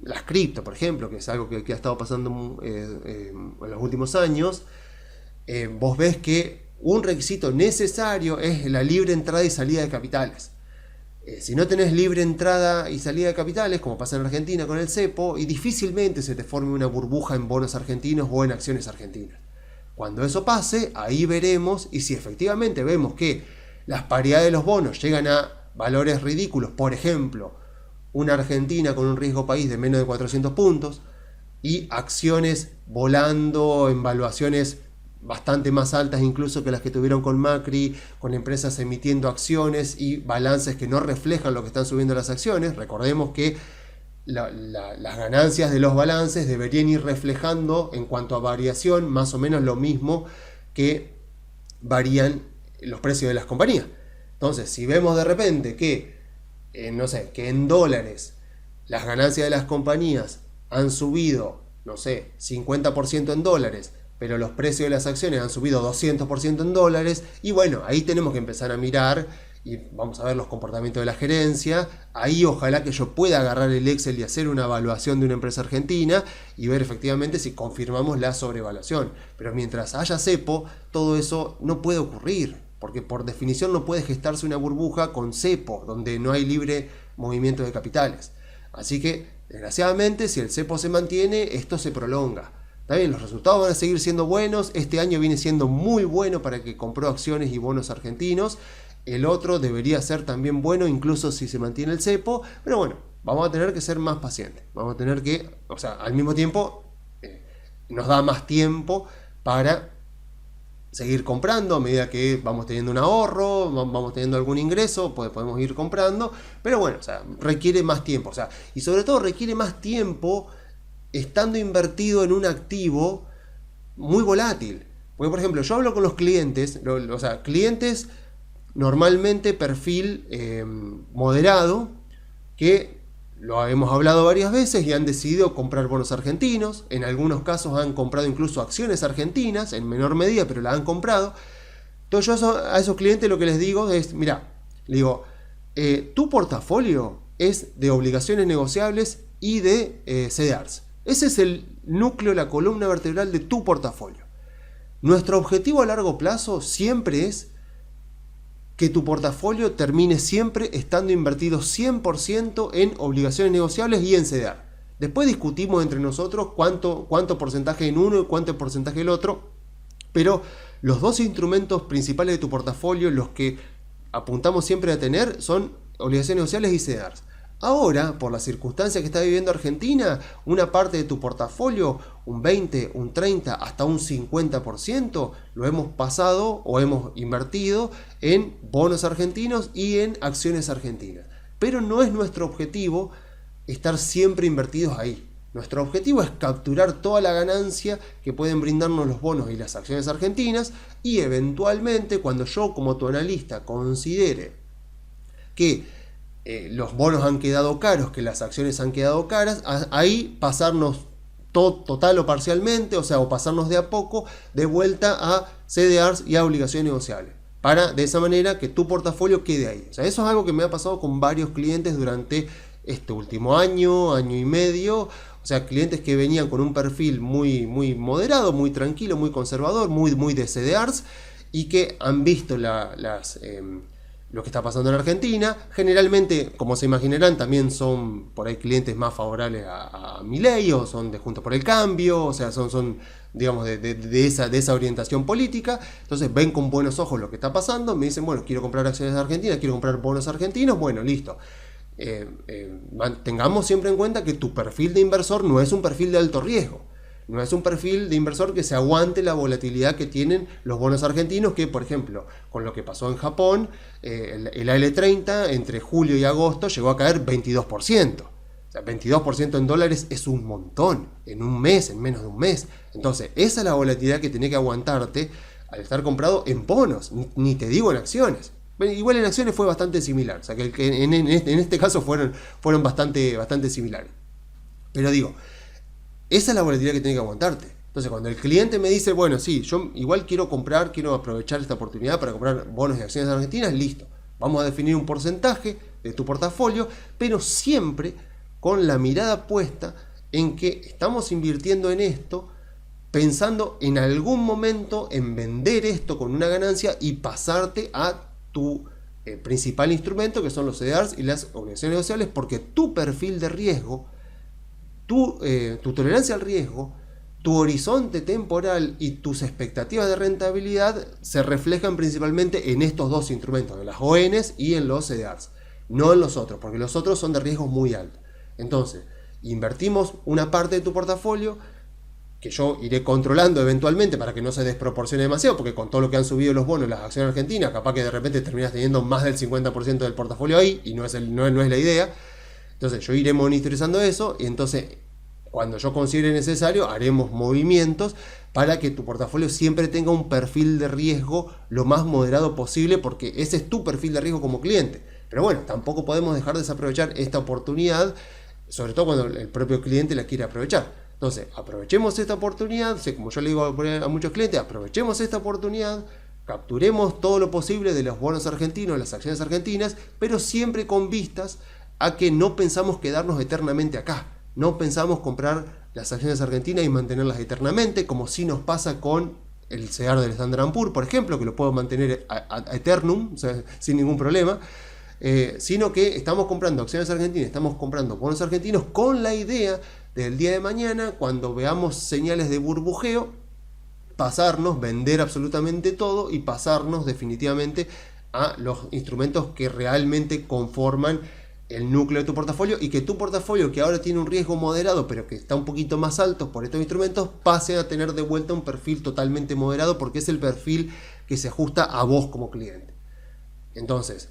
las cripto, por ejemplo, que es algo que ha estado pasando en los últimos años, vos ves que un requisito necesario es la libre entrada y salida de capitales. Si no tenés libre entrada y salida de capitales, como pasa en Argentina con el cepo, y difícilmente se te forme una burbuja en bonos argentinos o en acciones argentinas. Cuando eso pase, ahí veremos, y si efectivamente vemos que las paridades de los bonos llegan a valores ridículos, por ejemplo, una Argentina con un riesgo país de menos de 400 puntos, y acciones volando en valuaciones bastante más altas incluso que las que tuvieron con Macri, con empresas emitiendo acciones y balances que no reflejan lo que están subiendo las acciones. Recordemos que las ganancias de los balances deberían ir reflejando en cuanto a variación más o menos lo mismo que varían los precios de las compañías. Entonces, si vemos de repente que, que en dólares las ganancias de las compañías han subido, 50% en dólares, pero los precios de las acciones han subido 200% en dólares, y bueno, ahí tenemos que empezar a mirar y vamos a ver los comportamientos de la gerencia. Ahí ojalá que yo pueda agarrar el Excel y hacer una evaluación de una empresa argentina y ver efectivamente si confirmamos la sobrevaluación. Pero mientras haya cepo, todo eso no puede ocurrir, porque por definición no puede gestarse una burbuja con cepo, donde no hay libre movimiento de capitales. Así que, desgraciadamente, si el cepo se mantiene, esto se prolonga. Está bien, los resultados van a seguir siendo buenos. Este año viene siendo muy bueno para el que compró acciones y bonos argentinos. El otro debería ser también bueno, incluso si se mantiene el cepo. Pero bueno, vamos a tener que ser más pacientes. Vamos a tener que, al mismo tiempo, nos da más tiempo para seguir comprando a medida que vamos teniendo un ahorro, vamos teniendo algún ingreso, podemos ir comprando. Pero bueno, requiere más tiempo. Y sobre todo requiere más tiempo estando invertido en un activo muy volátil. Porque, por ejemplo, yo hablo con los clientes, clientes normalmente perfil moderado, que lo hemos hablado varias veces y han decidido comprar bonos argentinos. En algunos casos han comprado incluso acciones argentinas, en menor medida, pero la han comprado. Entonces yo a esos clientes lo que les digo es, tu portafolio es de obligaciones negociables y de CDRs. Ese es el núcleo, la columna vertebral de tu portafolio. Nuestro objetivo a largo plazo siempre es que tu portafolio termine siempre estando invertido 100% en obligaciones negociables y en CDR. Después discutimos entre nosotros cuánto porcentaje en uno y cuánto porcentaje en el otro, pero los dos instrumentos principales de tu portafolio, los que apuntamos siempre a tener, son obligaciones negociables y CDRs. Ahora, por las circunstancias que está viviendo Argentina, una parte de tu portafolio, un 20, un 30, hasta un 50%, lo hemos pasado o hemos invertido en bonos argentinos y en acciones argentinas. Pero no es nuestro objetivo estar siempre invertidos ahí. Nuestro objetivo es capturar toda la ganancia que pueden brindarnos los bonos y las acciones argentinas, y eventualmente, cuando yo como tu analista considere que los bonos han quedado caros, que las acciones han quedado caras, ahí pasarnos total o parcialmente, o sea, o pasarnos de a poco de vuelta a CDRs y a obligaciones negociables, para de esa manera que tu portafolio quede ahí. O sea, eso es algo que me ha pasado con varios clientes durante este último año y medio. O sea, clientes que venían con un perfil muy moderado, muy tranquilo, muy conservador, muy de CDRs, y que han visto lo que está pasando en Argentina. Generalmente, como se imaginarán, también son por ahí clientes más favorables a Milei, o son de Juntos por el Cambio, o sea, son digamos, de esa orientación política. Entonces ven con buenos ojos lo que está pasando, me dicen, bueno, quiero comprar acciones argentinas, quiero comprar bonos argentinos, bueno, listo. Tengamos siempre en cuenta que tu perfil de inversor no es un perfil de alto riesgo, no es un perfil de inversor que se aguante la volatilidad que tienen los bonos argentinos, que por ejemplo, con lo que pasó en Japón, el AL30 entre julio y agosto llegó a caer 22%. O sea, 22% en dólares es un montón, en un mes, en menos de un mes. Entonces, esa es la volatilidad que tenés que aguantarte al estar comprado en bonos, ni te digo en acciones. Igual en acciones fue bastante similar, o sea que en este caso fueron bastante similares. Pero digo, esa es la volatilidad que tenés que aguantarte. Entonces cuando el cliente me dice, bueno, sí, yo igual quiero aprovechar esta oportunidad para comprar bonos y acciones argentinas, listo. Vamos a definir un porcentaje de tu portafolio, pero siempre con la mirada puesta en que estamos invirtiendo en esto, pensando en algún momento en vender esto con una ganancia y pasarte a tu principal instrumento, que son los CDRs y las obligaciones negociables, porque tu perfil de riesgo, tu tolerancia al riesgo, tu horizonte temporal y tus expectativas de rentabilidad se reflejan principalmente en estos dos instrumentos, en las ONs y en los CDRs, no en los otros, porque los otros son de riesgos muy altos. Entonces, invertimos una parte de tu portafolio, que yo iré controlando eventualmente para que no se desproporcione demasiado, porque con todo lo que han subido los bonos, las acciones argentinas, capaz que de repente terminas teniendo más del 50% del portafolio ahí, y no es la idea. Entonces yo iré monitorizando eso, y entonces cuando yo considere necesario haremos movimientos para que tu portafolio siempre tenga un perfil de riesgo lo más moderado posible, porque ese es tu perfil de riesgo como cliente. Pero bueno, tampoco podemos dejar de desaprovechar esta oportunidad, sobre todo cuando el propio cliente la quiere aprovechar. Entonces, aprovechemos esta oportunidad, como yo le digo a muchos clientes, aprovechemos esta oportunidad, capturemos todo lo posible de los bonos argentinos, las acciones argentinas, pero siempre con vistas a que no pensamos quedarnos eternamente acá. No pensamos comprar las acciones argentinas y mantenerlas eternamente, como si nos pasa con el CDR del Standard & Poor's, por ejemplo, que lo puedo mantener a eternum, o sea, sin ningún problema. Sino que estamos comprando acciones argentinas, estamos comprando bonos argentinos con la idea del día de mañana, cuando veamos señales de burbujeo, vender absolutamente todo y pasarnos definitivamente a los instrumentos que realmente conforman el núcleo de tu portafolio, y que tu portafolio, que ahora tiene un riesgo moderado pero que está un poquito más alto por estos instrumentos, pase a tener de vuelta un perfil totalmente moderado, porque es el perfil que se ajusta a vos como cliente. Entonces,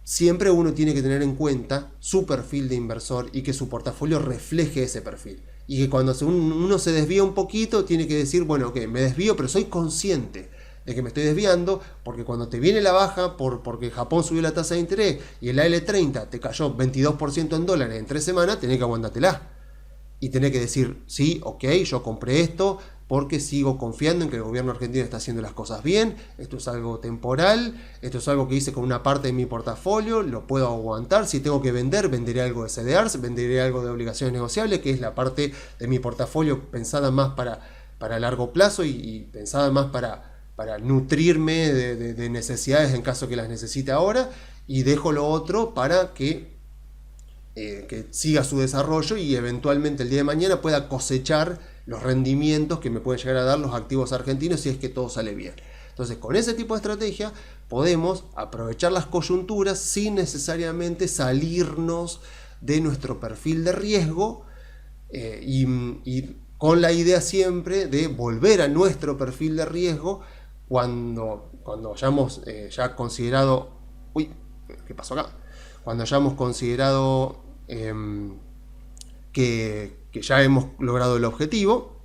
siempre uno tiene que tener en cuenta su perfil de inversor y que su portafolio refleje ese perfil. Y que cuando uno se desvía un poquito, tiene que decir, bueno, ok, me desvío, pero soy consciente de que me estoy desviando, porque cuando te viene la baja, porque Japón subió la tasa de interés y el AL30 te cayó 22% en dólares en 3 semanas, tenés que aguantártela. Y tenés que decir, sí, ok, yo compré esto porque sigo confiando en que el gobierno argentino está haciendo las cosas bien, esto es algo temporal, esto es algo que hice con una parte de mi portafolio, lo puedo aguantar, si tengo que vender, venderé algo de CDRs, venderé algo de obligaciones negociables, que es la parte de mi portafolio pensada más para largo plazo y pensada más para nutrirme de necesidades en caso que las necesite ahora, y dejo lo otro para que siga su desarrollo y eventualmente el día de mañana pueda cosechar los rendimientos que me pueden llegar a dar los activos argentinos si es que todo sale bien. Entonces, con ese tipo de estrategia podemos aprovechar las coyunturas sin necesariamente salirnos de nuestro perfil de riesgo, y con la idea siempre de volver a nuestro perfil de riesgo cuando hayamos ya considerado... Uy, ¿qué pasó acá? cuando hayamos considerado que ya hemos logrado el objetivo.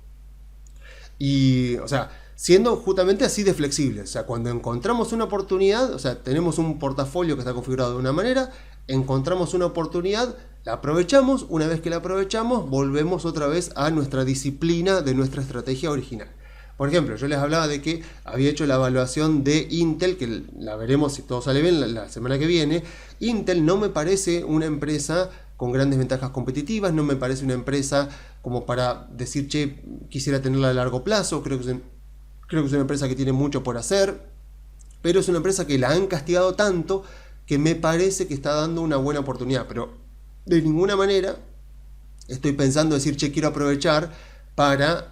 Y, o sea, siendo justamente así de flexible. O sea, cuando encontramos una oportunidad, o sea, tenemos un portafolio que está configurado de una manera, encontramos una oportunidad, la aprovechamos, una vez que la aprovechamos, volvemos otra vez a nuestra disciplina de nuestra estrategia original. Por ejemplo, yo les hablaba de que había hecho la evaluación de Intel, que la veremos si todo sale bien la semana que viene. Intel no me parece una empresa con grandes ventajas competitivas, no me parece una empresa como para decir, che, quisiera tenerla a largo plazo, creo que es una empresa que tiene mucho por hacer, pero es una empresa que la han castigado tanto que me parece que está dando una buena oportunidad, pero de ninguna manera estoy pensando decir, che, quiero aprovechar para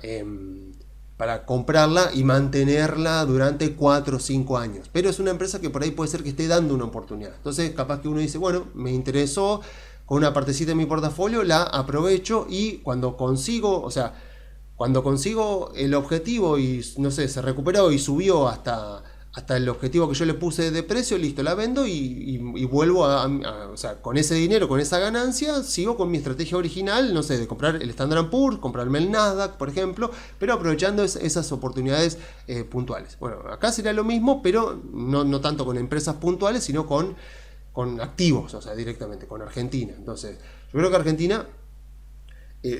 comprarla y mantenerla durante 4 o 5 años. Pero es una empresa que por ahí puede ser que esté dando una oportunidad. Entonces, capaz que uno dice, bueno, me interesó, con una partecita de mi portafolio la aprovecho y cuando consigo el objetivo y, no sé, se recuperó y subió hasta el objetivo que yo le puse de precio, listo, la vendo y vuelvo o sea, con ese dinero, con esa ganancia, sigo con mi estrategia original, no sé, de comprar el Standard & Poor's, comprarme el Nasdaq, por ejemplo, pero aprovechando esas oportunidades puntuales. Bueno, acá sería lo mismo, pero no tanto con empresas puntuales, sino con activos, o sea, directamente, con Argentina. Entonces, yo creo que Argentina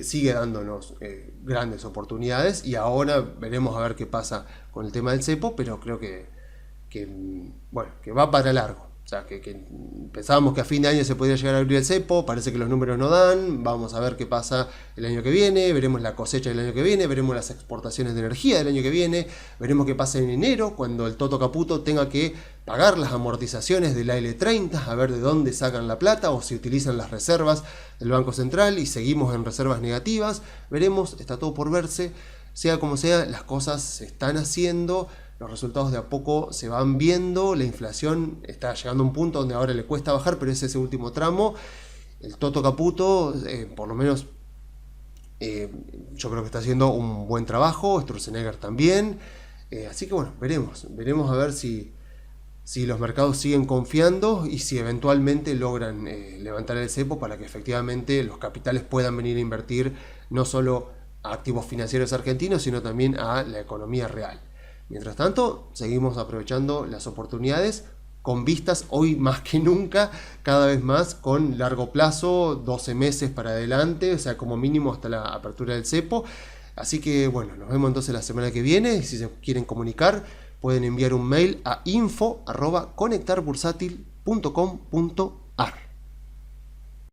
sigue dándonos grandes oportunidades y ahora veremos a ver qué pasa con el tema del cepo, pero creo que va para largo. O sea, que pensábamos que a fin de año se podría llegar a abrir el cepo, parece que los números no dan, vamos a ver qué pasa el año que viene, veremos la cosecha del año que viene, veremos las exportaciones de energía del año que viene, veremos qué pasa en enero, cuando el Toto Caputo tenga que pagar las amortizaciones del AL30, a ver de dónde sacan la plata o si utilizan las reservas del Banco Central y seguimos en reservas negativas, veremos, está todo por verse, sea como sea, las cosas se están haciendo. Los resultados de a poco se van viendo, la inflación está llegando a un punto donde ahora le cuesta bajar, pero es ese último tramo. El Toto Caputo, por lo menos, yo creo que está haciendo un buen trabajo, Sturzenegger también. Así que bueno, veremos a ver si los mercados siguen confiando y si eventualmente logran levantar el cepo para que efectivamente los capitales puedan venir a invertir no solo a activos financieros argentinos, sino también a la economía real. Mientras tanto, seguimos aprovechando las oportunidades con vistas hoy más que nunca, cada vez más con largo plazo, 12 meses para adelante, o sea, como mínimo hasta la apertura del cepo. Así que bueno, nos vemos entonces la semana que viene. Si se quieren comunicar, pueden enviar un mail a info@conectarbursátil.com.ar.